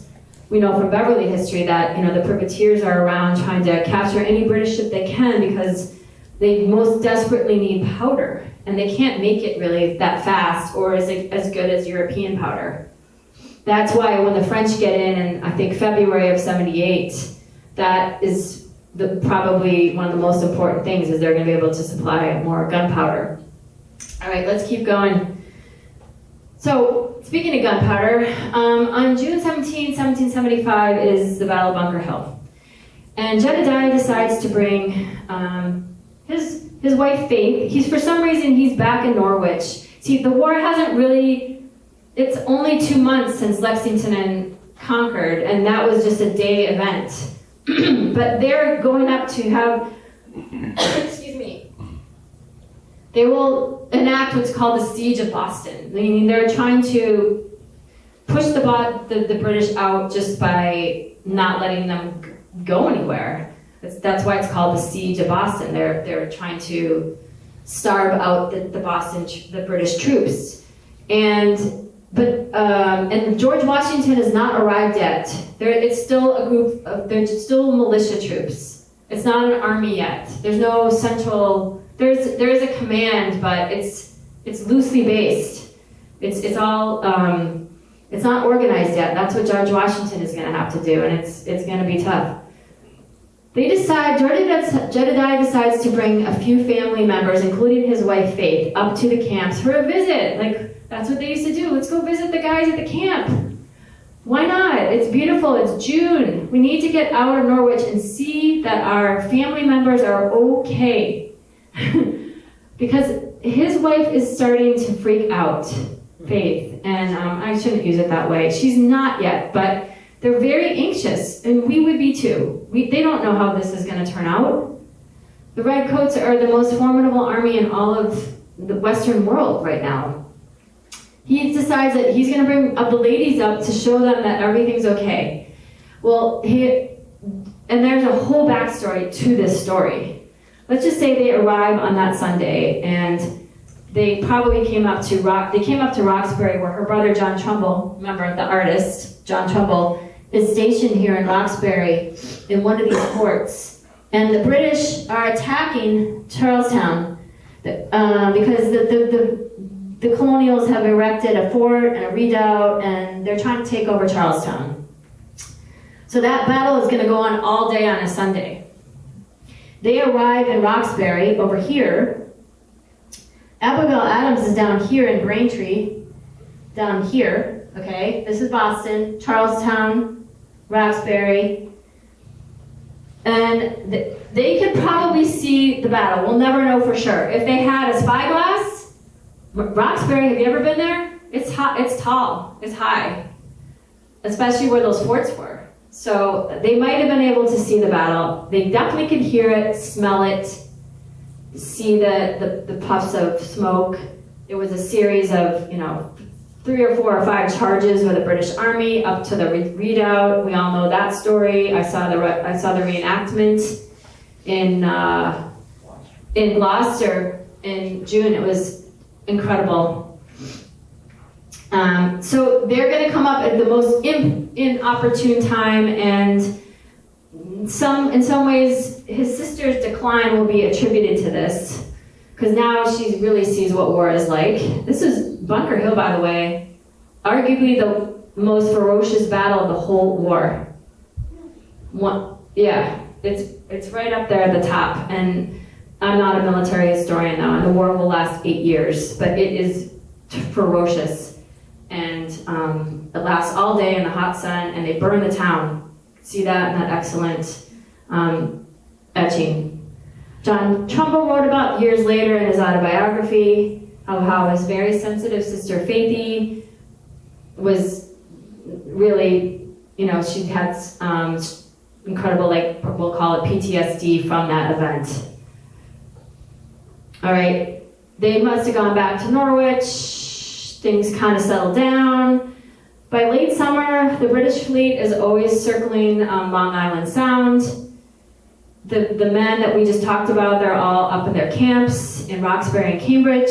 Speaker 2: we know from Beverly history that the privateers are around trying to capture any British ship they can because they most desperately need powder, and they can't make it really that fast or as good as European powder. That's why when the French get in I think February of '78, that is probably one of the most important things, is they're going to be able to supply more gunpowder. All right, let's keep going. So, speaking of gunpowder, on June 17, 1775 is the Battle of Bunker Hill. And Jedediah decides to bring his wife Faith. For some reason, he's back in Norwich. See, the war hasn't really, it's only 2 months since Lexington conquered, and that was just a day event. But they're going up to have, excuse me, they will enact what's called the Siege of Boston. Meaning they're trying to push the British out just by not letting them go anywhere. That's why it's called the Siege of Boston. They're trying to starve out the British troops. And George Washington has not arrived yet. It's still a group of, they're still militia troops. It's not an army yet. There's no central. There is a command, but it's loosely based. It's all it's not organized yet. That's what George Washington is going to have to do, and it's going to be tough. Jedediah decides to bring a few family members, including his wife Faith, up to the camps for a visit. Like, that's what they used to do. Let's go visit the guys at the camp. Why not? It's beautiful. It's June. We need to get out of Norwich and see that our family members are okay. Because his wife is starting to freak out, Faith, and I shouldn't use it that way. She's not yet, but they're very anxious, and we would be too. They don't know how this is going to turn out. The Redcoats are the most formidable army in all of the Western world right now. He decides that he's going to bring the ladies up to show them that everything's okay. Well, and there's a whole backstory to this story. Let's just say they arrive on that Sunday, and they probably came up to Roxbury, where her brother John Trumbull, remember the artist John Trumbull, is stationed here in Roxbury in one of these forts. And the British are attacking Charlestown because the colonials have erected a fort and a redoubt, and they're trying to take over Charlestown. So that battle is going to go on all day on a Sunday. They arrive in Roxbury over here. Abigail Adams is down here in Braintree, down here, okay? This is Boston, Charlestown, Roxbury. And they could probably see the battle. We'll never know for sure. If they had a spyglass, Roxbury, have you ever been there? It's hot, it's tall, it's high, especially where those forts were. So they might have been able to see the battle. They definitely could hear it, smell it, see the puffs of smoke. It was a series of, 3 or 4 or 5 charges with the British Army up to the redoubt. We all know that story. I saw the reenactment in Gloucester in June. It was incredible. So they're going to come up at the most inopportune time, and in some ways, his sister's decline will be attributed to this. Because now she really sees what war is like. This is Bunker Hill, by the way, arguably the most ferocious battle of the whole war. It's right up there at the top. And I'm not a military historian now, and the war will last 8 years, but it is ferocious. And it lasts all day in the hot sun, and they burn the town. See that in that excellent etching. John Trumbull wrote about years later in his autobiography how his very sensitive sister Faithy was really, she had incredible, we'll call it PTSD from that event. All right, they must have gone back to Norwich. Things kind of settled down. By late summer, the British fleet is always circling Long Island Sound. The men that we just talked about, they're all up in their camps in Roxbury and Cambridge.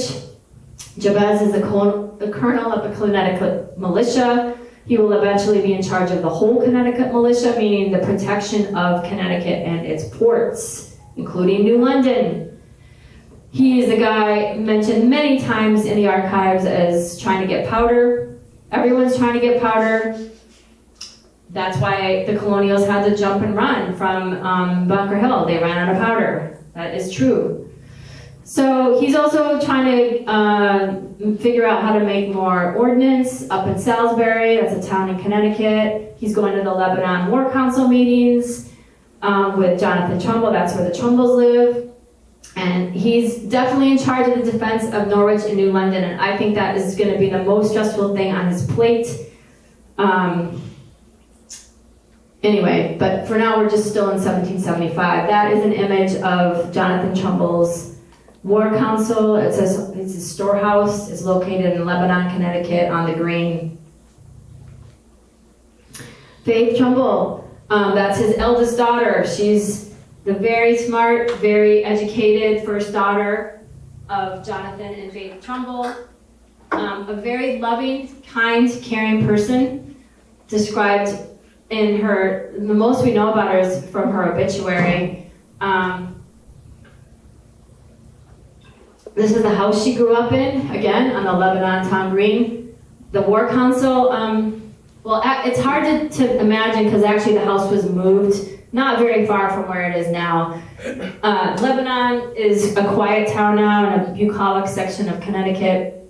Speaker 2: Jabez is the colonel of the Connecticut militia. He will eventually be in charge of the whole Connecticut militia, meaning the protection of Connecticut and its ports, including New London. He is the guy mentioned many times in the archives as trying to get powder. Everyone's trying to get powder. That's why the colonials had to jump and run from Bunker Hill. They ran out of powder. That is true. So he's also trying to figure out how to make more ordnance up in Salisbury. That's a town in Connecticut. He's going to the Lebanon War Council meetings with Jonathan Trumbull. That's where the Trumbulls live. And he's definitely in charge of the defense of Norwich and New London. And I think that is going to be the most stressful thing on his plate. Anyway, but for now we're just still in 1775. That is an image of Jonathan Trumbull's War Council. It says it's a storehouse. It's located in Lebanon, Connecticut on the Green. Faith Trumbull, that's his eldest daughter. She's the very smart, very educated first daughter of Jonathan and Faith Trumbull. A very loving, kind, caring person, described in her, the most we know about her is from her obituary. This is the house she grew up in, again, on the Lebanon Town Green. The War Council, it's hard to imagine because actually the house was moved not very far from where it is now. Lebanon is a quiet town now in a bucolic section of Connecticut.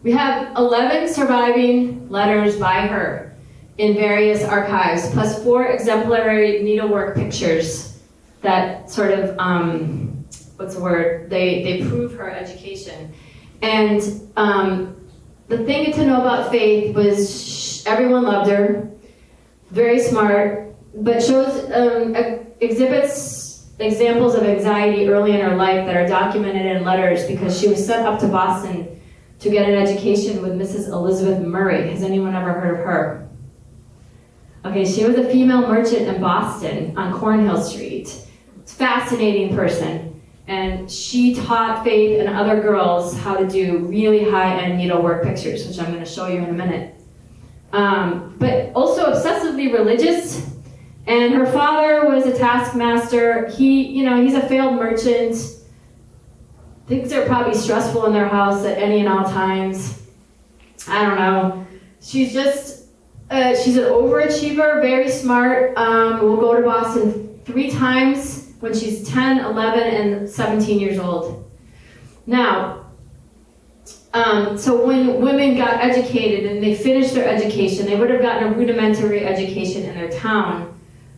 Speaker 2: We have 11 surviving letters by her in various archives, plus 4 exemplary needlework pictures that sort of, they prove her education. And the thing to know about Faith was everyone loved her, very smart, but exhibits examples of anxiety early in her life that are documented in letters because she was sent up to Boston to get an education with Mrs. Elizabeth Murray. Has anyone ever heard of her? Okay, she was a female merchant in Boston on Cornhill Street. Fascinating person. And she taught Faith and other girls how to do really high-end needlework pictures, which I'm going to show you in a minute. But also obsessively religious. And her father was a taskmaster. He's a failed merchant. Things are probably stressful in their house at any and all times. I don't know. She's an overachiever, very smart. Will go to Boston 3 times when she's 10, 11, and 17 years old. Now, so when women got educated and they finished their education, they would have gotten a rudimentary education in their town.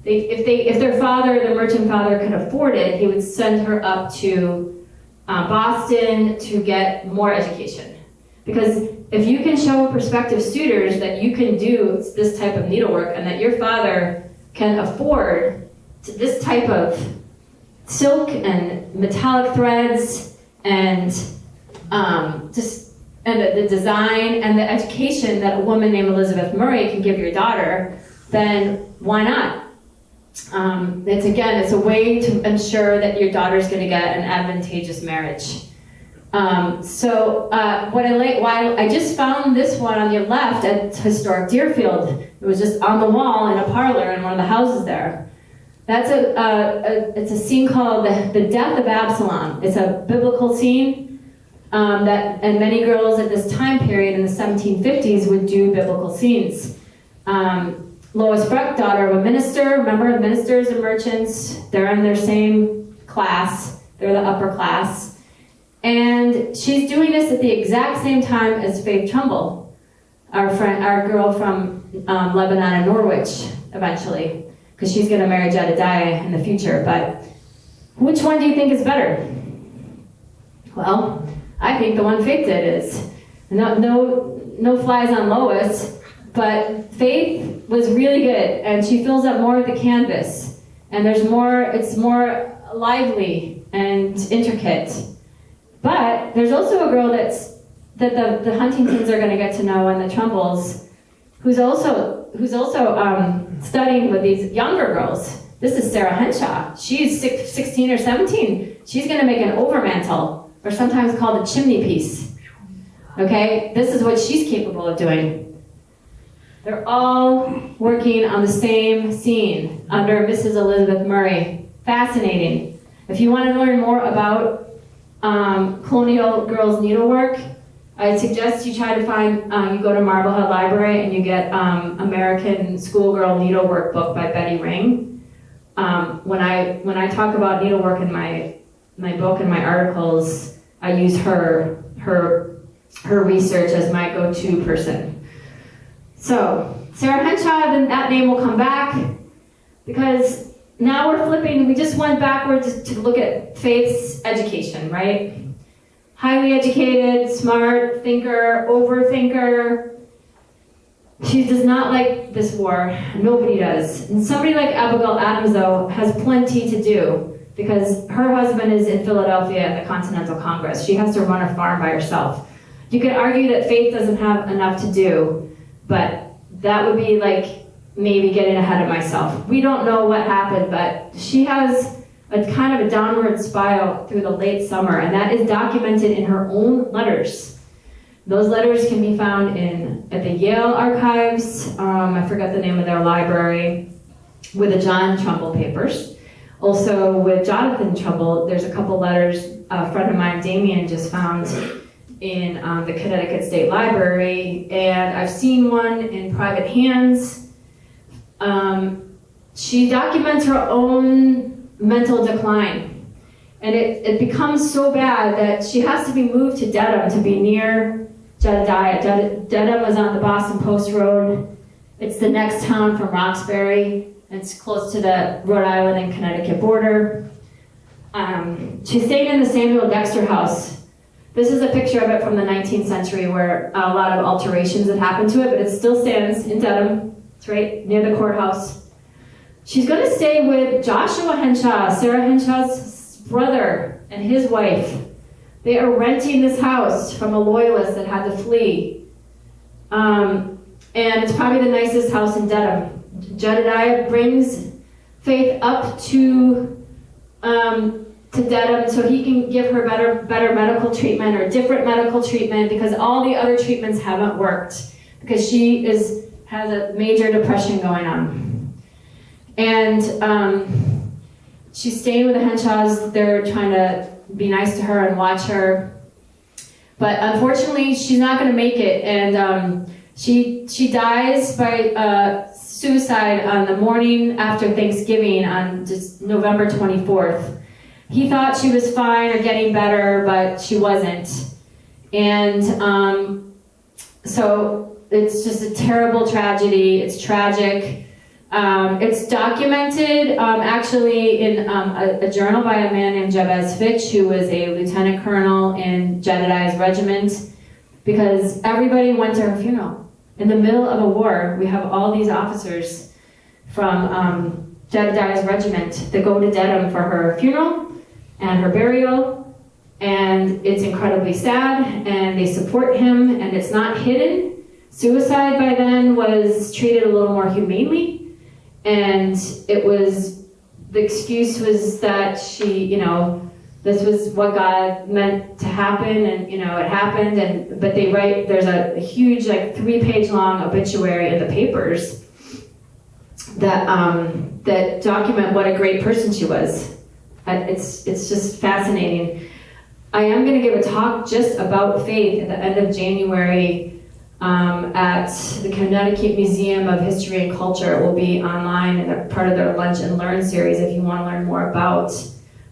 Speaker 2: if their father, the merchant father, could afford it, he would send her up to Boston to get more education. Because if you can show prospective suitors that you can do this type of needlework and that your father can afford this type of silk and metallic threads and the design and the education that a woman named Elizabeth Murray can give your daughter, then why not? It's a way to ensure that your daughter's going to get an advantageous marriage. I just found this one on your left at historic Deerfield. It was just on the wall in a parlor in one of the houses there. That's it's a scene called the Death of Absalom. It's a biblical scene and many girls at this time period in the 1750s would do biblical scenes. Lois Breck, daughter of a minister, remember ministers and merchants, they're in their same class, they're the upper class. And she's doing this at the exact same time as Faith Trumbull, our girl from Lebanon and Norwich, eventually, because she's going to marry Jedediah in the future. But which one do you think is better? Well, I think the one Faith did is. No flies on Lois, but Faith was really good, and she fills up more of the canvas, and it's more lively and intricate. But there's also a girl that the Huntingtons are going to get to know, and the Trumbulls, who's also studying with these younger girls. This is Sarah Henshaw. She's 16 or 17. She's going to make an overmantle, or sometimes called a chimney piece. Okay, this is what she's capable of doing. They're all working on the same scene under Mrs. Elizabeth Murray. Fascinating. If you want to learn more about colonial girls' needlework, I suggest you try to find, you go to Marblehead Library and you get American Schoolgirl Needlework book by Betty Ring. When I talk about needlework in my book and my articles, I use her research as my go-to person. So, Sarah Henshaw, then that name will come back, because now we're flipping, we just went backwards to look at Faith's education, right? Highly educated, smart, thinker, overthinker. She does not like this war. Nobody does. And somebody like Abigail Adams, though, has plenty to do, because her husband is in Philadelphia at the Continental Congress. She has to run a farm by herself. You could argue that Faith doesn't have enough to do, but that would be like maybe getting ahead of myself. We don't know what happened, but she has a kind of a downward spiral through the late summer, and that is documented in her own letters. Those letters can be found at the Yale archives. I forget the name of their library, with the John Trumbull papers. Also with Jonathan Trumbull, there's a couple letters a friend of mine, Damien, just found in the Connecticut State Library, and I've seen one in private hands. She documents her own mental decline, and it becomes so bad that she has to be moved to Dedham to be near Jedediah. Dedham is on the Boston Post Road. It's the next town from Roxbury, and it's close to the Rhode Island and Connecticut border. She stayed in the Samuel Dexter house. This is a picture of it from the 19th century where a lot of alterations had happened to it, but it still stands in Dedham. It's right near the courthouse. She's going to stay with Joshua Henshaw, Sarah Henshaw's brother, and his wife. They are renting this house from a loyalist that had to flee. And it's probably the nicest house in Dedham. Jedediah brings Faith up to Dedham so he can give her better medical treatment or different medical treatment, because all the other treatments haven't worked, because she has a major depression going on. And she's staying with the Henshaws. They're trying to be nice to her and watch her. But unfortunately, she's not going to make it. And she dies by suicide on the morning after Thanksgiving on just November 24th. He thought she was fine or getting better, but she wasn't. And so it's just a terrible tragedy. It's tragic. It's documented actually in a journal by a man named Jabez, who was a lieutenant colonel in Jedediah's regiment, because everybody went to her funeral. In the middle of a war, we have all these officers from Jedediah's regiment that go to Dedham for her funeral and her burial, and it's incredibly sad, and they support him, and it's not hidden. Suicide by then was treated a little more humanely. And the excuse was that this was what God meant to happen, and, it happened, but there's a huge, 3-page long obituary in the papers that document what a great person she was. It's just fascinating. I am going to give a talk just about faith at the end of January at the Connecticut Museum of History and Culture. It will be online and part of their Lunch and Learn series if you want to learn more about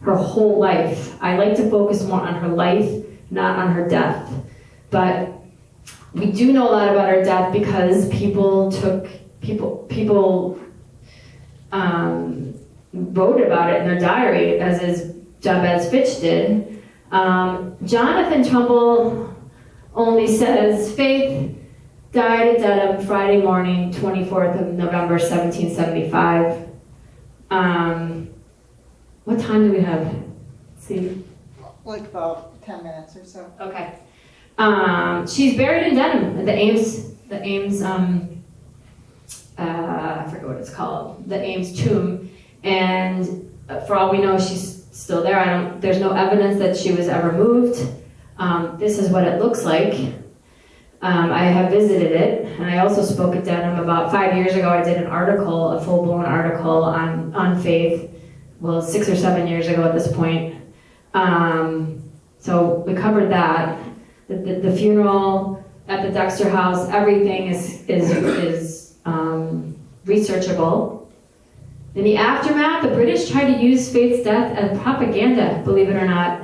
Speaker 2: her whole life. I like to focus more on her life, not on her death. But we do know a lot about her death because people wrote about it in their diary, as is Jabez Fitch did. Jonathan Trumbull only says, Faith died at Dedham Friday morning, 24th of November, 1775. What time do we have? Let's see.
Speaker 4: Like about 10 minutes or so.
Speaker 2: Okay. She's buried in Dedham at the Ames, I forget what it's called, the Ames tomb. And for all we know, she's still there. There's no evidence that she was ever moved. This is what it looks like. I have visited it, and I also spoke at Dedham about 5 years ago. I did an article, a full-blown article on faith. Well, 6 or 7 years ago at this point. So we covered that. The funeral at the Dexter House, everything is researchable. In the aftermath, the British tried to use Faith's death as propaganda, believe it or not.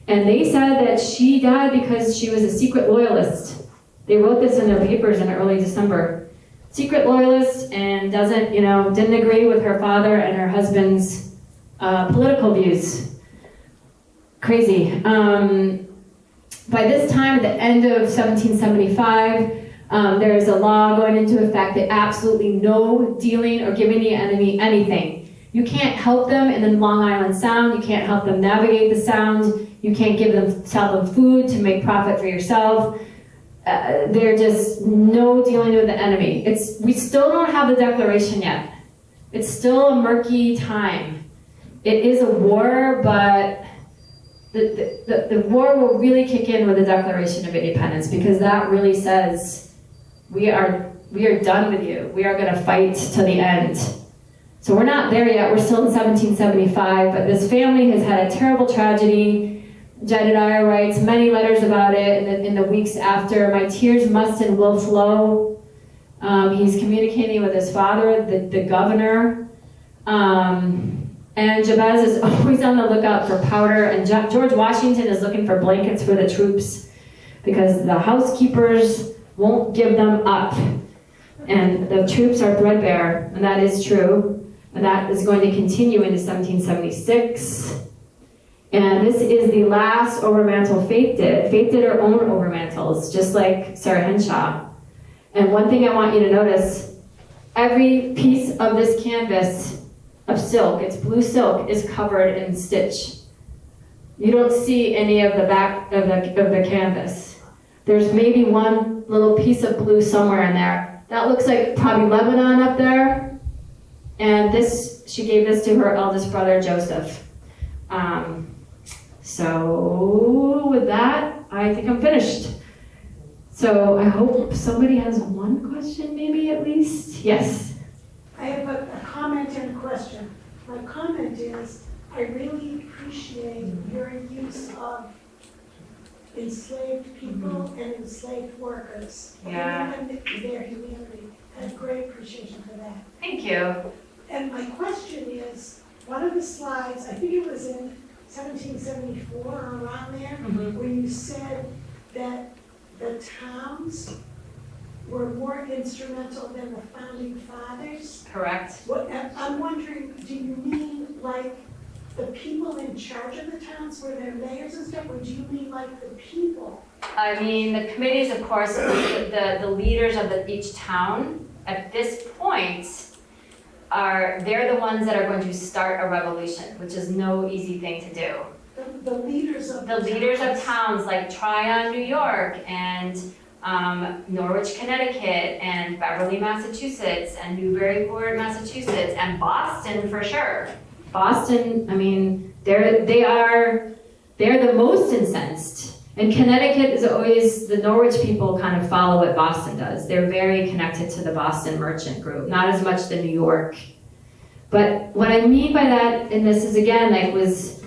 Speaker 2: And they said that she died because she was a secret loyalist. They wrote this in their papers in early December. Secret loyalist, and didn't agree with her father and her husband's political views. Crazy. By this time, at the end of 1775, there is a law going into effect that absolutely no dealing or giving the enemy anything. You can't help them in the Long Island Sound. You can't help them navigate the Sound. You can't sell them food to make profit for yourself. They're just no dealing with the enemy. We still don't have the Declaration yet. It's still a murky time. It is a war, but the war will really kick in with the Declaration of Independence, because that really says we are done with you. We are going to fight to the end. So we're not there yet. We're still in 1775, but this family has had a terrible tragedy. Jedediah writes many letters about it in the weeks after. My tears must and will flow. He's communicating with his father, the governor. And Jabez is always on the lookout for powder, and George Washington is looking for blankets for the troops because the housekeepers won't give them up. And the troops are threadbare, and that is true. And that is going to continue into 1776. And this is the last overmantle Faith did. Faith did her own overmantles, just like Sarah Henshaw. And one thing I want you to notice, every piece of this canvas of silk, it's blue silk, is covered in stitch. You don't see any of the back of the canvas. There's maybe one little piece of blue somewhere in there. That looks like probably Lebanon up there. And she gave this to her eldest brother, Joseph. So with that, I think I'm finished. So I hope somebody has one question, maybe at least. Yes?
Speaker 5: I have a comment and a question. My comment is, I really appreciate your use of enslaved people and enslaved workers.
Speaker 2: Yeah.
Speaker 5: And their humanity. I have great appreciation for that.
Speaker 2: Thank you.
Speaker 5: And my question is, one of the slides, I think it was in 1774 or around there, where you said that the towns were more instrumental than the founding fathers.
Speaker 2: correct?
Speaker 5: I'm wondering, do you mean like the people in charge of the towns where they're mayors and stuff, or do you mean like the people?
Speaker 2: I mean, the committees, of course, the leaders of each town at this point they're the ones that are going to start a revolution, which is no easy thing to do.
Speaker 5: The leaders of
Speaker 2: The leaders of towns like Tryon, New York, and Norwich, Connecticut, and Beverly, Massachusetts, and Newburyport, Massachusetts, and Boston for sure. Boston, I mean, they're the most incensed. And Connecticut is always, the Norwich people kind of follow what Boston does. They're very connected to the Boston merchant group, not as much the New York. But what I mean by that, and this is again, like was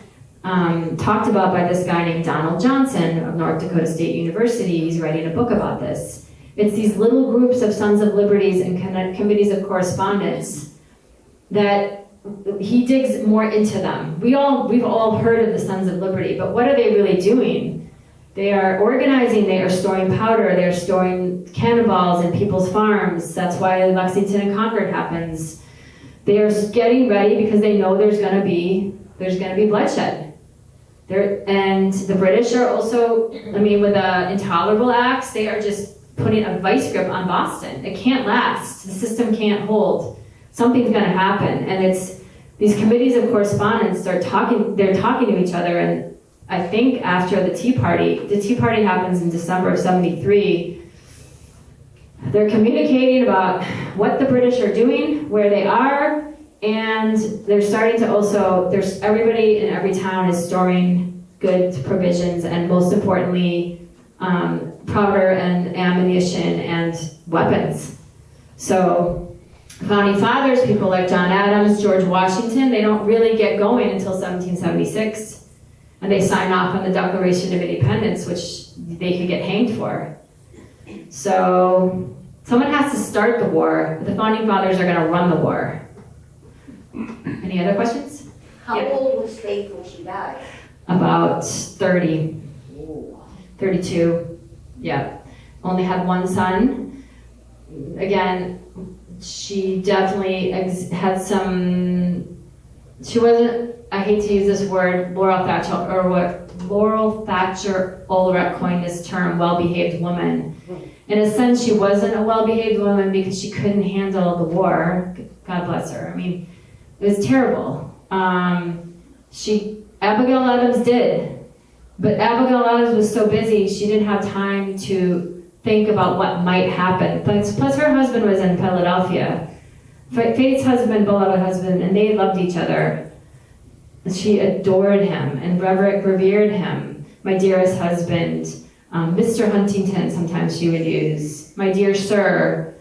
Speaker 2: talked about by this guy named Donald Johnson of North Dakota State University. He's writing a book about this. It's these little groups of Sons of Liberties and committees of correspondence that he digs more into them. We've all heard of the Sons of Liberty, but what are they really doing? They are organizing, they are storing powder, they're storing cannonballs in people's farms. That's why Lexington and Concord happens. They are getting ready because they know there's gonna be bloodshed. And the British are also, I mean, with the intolerable acts, they are just putting a vice grip on Boston. It can't last. The system can't hold. Something's gonna happen. And it's these committees of correspondence they're talking to each other. And I think after the Tea Party happens in December of '73, they're communicating about what the British are doing, where they are, and they're starting to also, everybody in every town is storing goods, provisions, and most importantly, powder and ammunition and weapons. So founding fathers, people like John Adams, George Washington, they don't really get going until 1776. And they sign off on the Declaration of Independence, which they could get hanged for. So someone has to start the war, but the founding fathers are gonna run the war. Any other questions?
Speaker 6: How old was Faith when she died?
Speaker 2: About 30, 32, yeah. Only had one son. Again, she definitely had she wasn't, I hate to use this word, Laurel Thatcher Ulrich coined this term, well-behaved woman. In a sense, she wasn't a well-behaved woman because she couldn't handle the war. God bless her. I mean, it was terrible. Abigail Adams did, but Abigail Adams was so busy, she didn't have time to think about what might happen. Plus her husband was in Philadelphia. Faith's husband, beloved husband, and they loved each other. She adored him and revered him. My dearest husband, Mr. Huntington, sometimes she would use. My dear sir.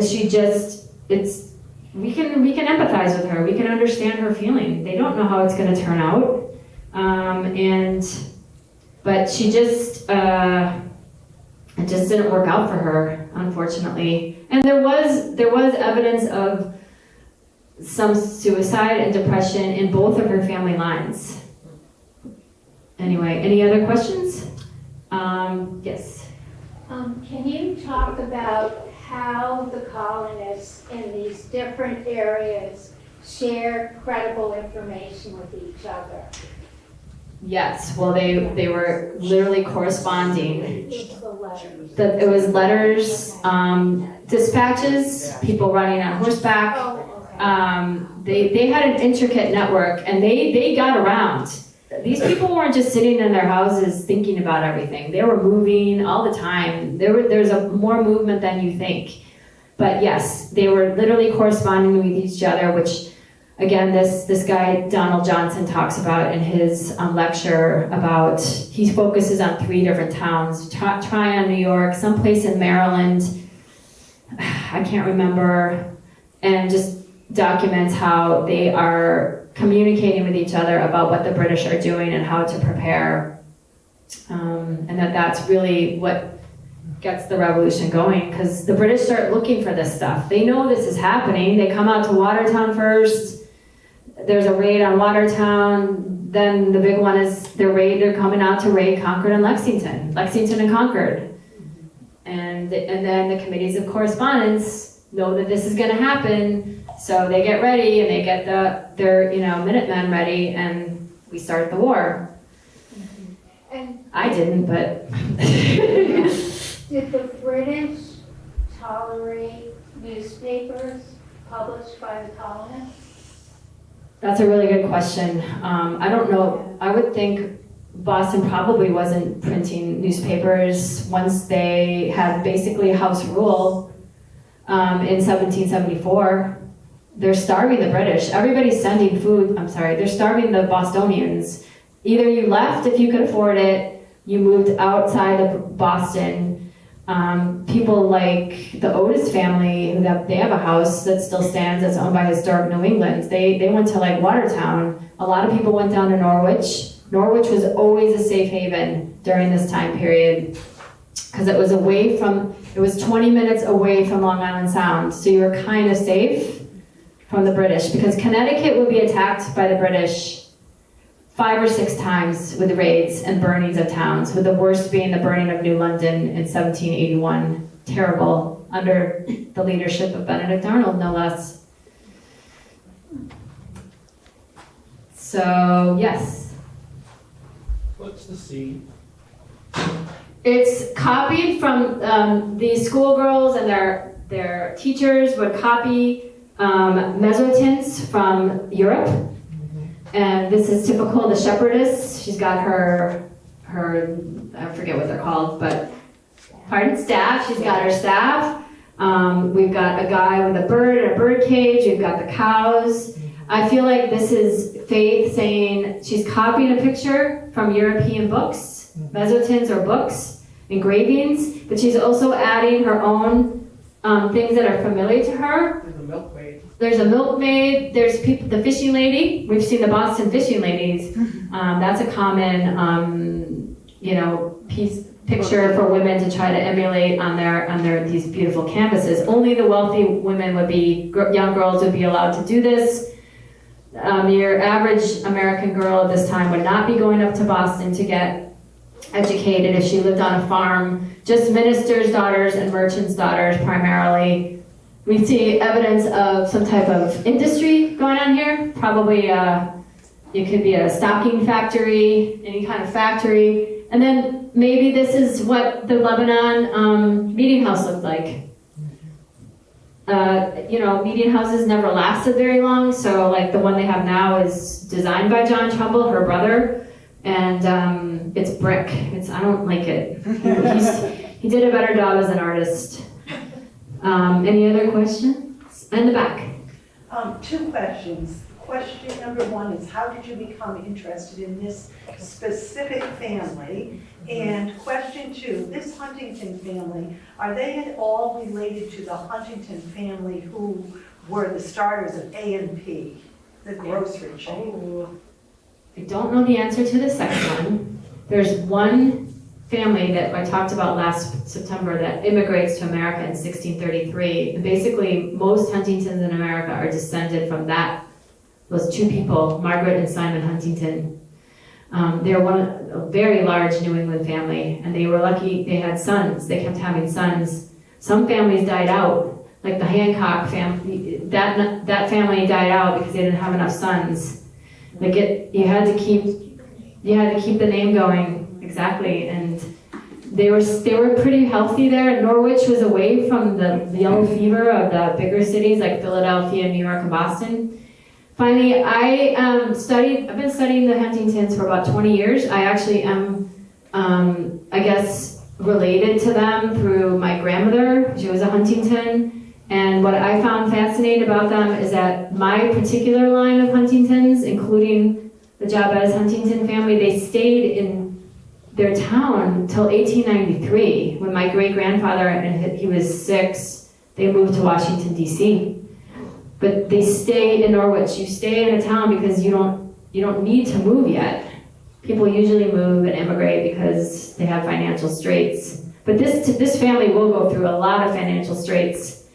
Speaker 2: She just, we can empathize with her. We can understand her feeling. They don't know how it's going to turn out. But she just, it just didn't work out for her, unfortunately. And there was evidence of some suicide and depression in both of her family lines. Anyway, any other questions? Yes.
Speaker 6: Can you talk about how the colonists in these different areas shared credible information with each other?
Speaker 2: Yes, well, they were literally corresponding.
Speaker 6: It's the letters.
Speaker 2: It was letters, dispatches, people running on horseback.
Speaker 6: Oh, okay.
Speaker 2: They had an intricate network, and they got around. These people weren't just sitting in their houses thinking about everything. They were moving all the time. There's more movement than you think. But yes, they were literally corresponding with each other, which, again, this guy, Donald Johnson, talks about in his lecture about, he focuses on 3 different towns, Tryon, New York, someplace in Maryland, I can't remember, and just documents how they are communicating with each other about what the British are doing and how to prepare. And that's really what gets the revolution going, because the British start looking for this stuff. They know this is happening. They come out to Watertown first. There's a raid on Watertown. Then the big one is they're coming out to raid Concord and Lexington and Concord. And then the committees of correspondence, know that this is going to happen. So they get ready and they get their Minutemen ready, and we start the war.
Speaker 6: And
Speaker 2: I didn't, but
Speaker 6: did the British tolerate newspapers published by the colonists?
Speaker 2: that's a really good question. I don't know. I would think Boston probably wasn't printing newspapers once they had basically house rule in 1774. They're starving the British. Everybody's sending food. They're starving the Bostonians. Either you left if you could afford it, you moved outside of Boston. People like the Otis family, they have a house that still stands that's owned by Historic New England. They went to like Watertown. A lot of people went down to Norwich. Norwich was always a safe haven during this time period because it was 20 minutes away from Long Island Sound, so you were kind of safe from the British, because Connecticut would be attacked by the British 5 or 6 times with raids and burnings of towns, with the worst being the burning of New London in 1781. Terrible, under the leadership of Benedict Arnold, no less. So, yes.
Speaker 7: What's the seed?
Speaker 2: It's copied from the schoolgirls, and their teachers would copy mezzotints from Europe. And this is typical, the shepherdess. She's got her, I forget what they're called, but, staff. She's got her staff. We've got a guy with a bird in a bird cage. We've got the cows. I feel like this is Faith saying she's copying a picture from European books, mezzotints or books, engravings, but she's also adding her own things that are familiar to her.
Speaker 3: There's a milkmaid.
Speaker 2: There's a milkmaid, there's the fishing lady. We've seen the Boston fishing ladies. That's a common, picture for women to try to emulate on their these beautiful canvases. Only the wealthy women young girls would be allowed to do this. Your average American girl at this time would not be going up to Boston to get educated if she lived on a farm. Just ministers' daughters and merchants' daughters primarily. We see evidence of some type of industry going on here. Probably it could be a stocking factory, any kind of factory. And then maybe this is what the Lebanon meeting house looked like. Meeting houses never lasted very long, so like the one they have now is designed by John Trumbull, her brother, and it's brick. I don't like it. He did a better job as an artist. Any other questions? In the back.
Speaker 8: 2 questions. Question number 1 is, how did you become interested in this specific family? And question 2, this Huntington family, are they at all related to the Huntington family who were the starters of A&P, the grocery chain?
Speaker 2: I don't know the answer to the second one. There's one family that I talked about last September that immigrates to America in 1633. And basically, most Huntingtons in America are descended from those 2 people, Margaret and Simon Huntington. They're a very large New England family, and they were lucky they had sons. They kept having sons. Some families died out, like the Hancock family. That family died out because they didn't have enough sons. You had to keep the name going, exactly. And they were pretty healthy there. Norwich was away from the yellow fever of the bigger cities like Philadelphia, New York, and Boston. Finally, I've been studying the Huntingtons for about 20 years. I actually am, related to them through my grandmother. She was a Huntington. And what I found fascinating about them is that my particular line of Huntingtons, including the Jabez Huntington family, they stayed in their town till 1893. When my great-grandfather, and he was 6, they moved to Washington, D.C. But they stay in Norwich. You stay in a town because you don't need to move yet. People usually move and immigrate because they have financial straits. But this family will go through a lot of financial straits.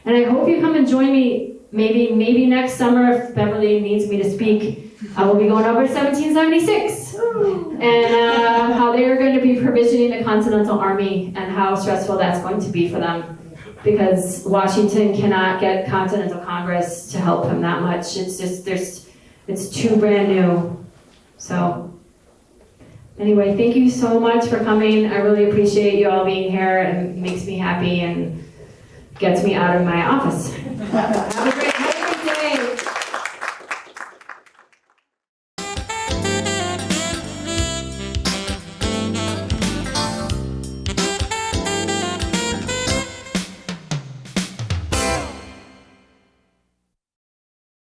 Speaker 2: And I hope you come and join me maybe next summer if Beverly needs me to speak. I will be going over 1776 and how they are going to be provisioning the Continental Army and how stressful that's going to be for them. because Washington cannot get Continental Congress to help him that much. It's just, it's too brand new. So, anyway, thank you so much for coming. I really appreciate you all being here, and it makes me happy and gets me out of my office. Have a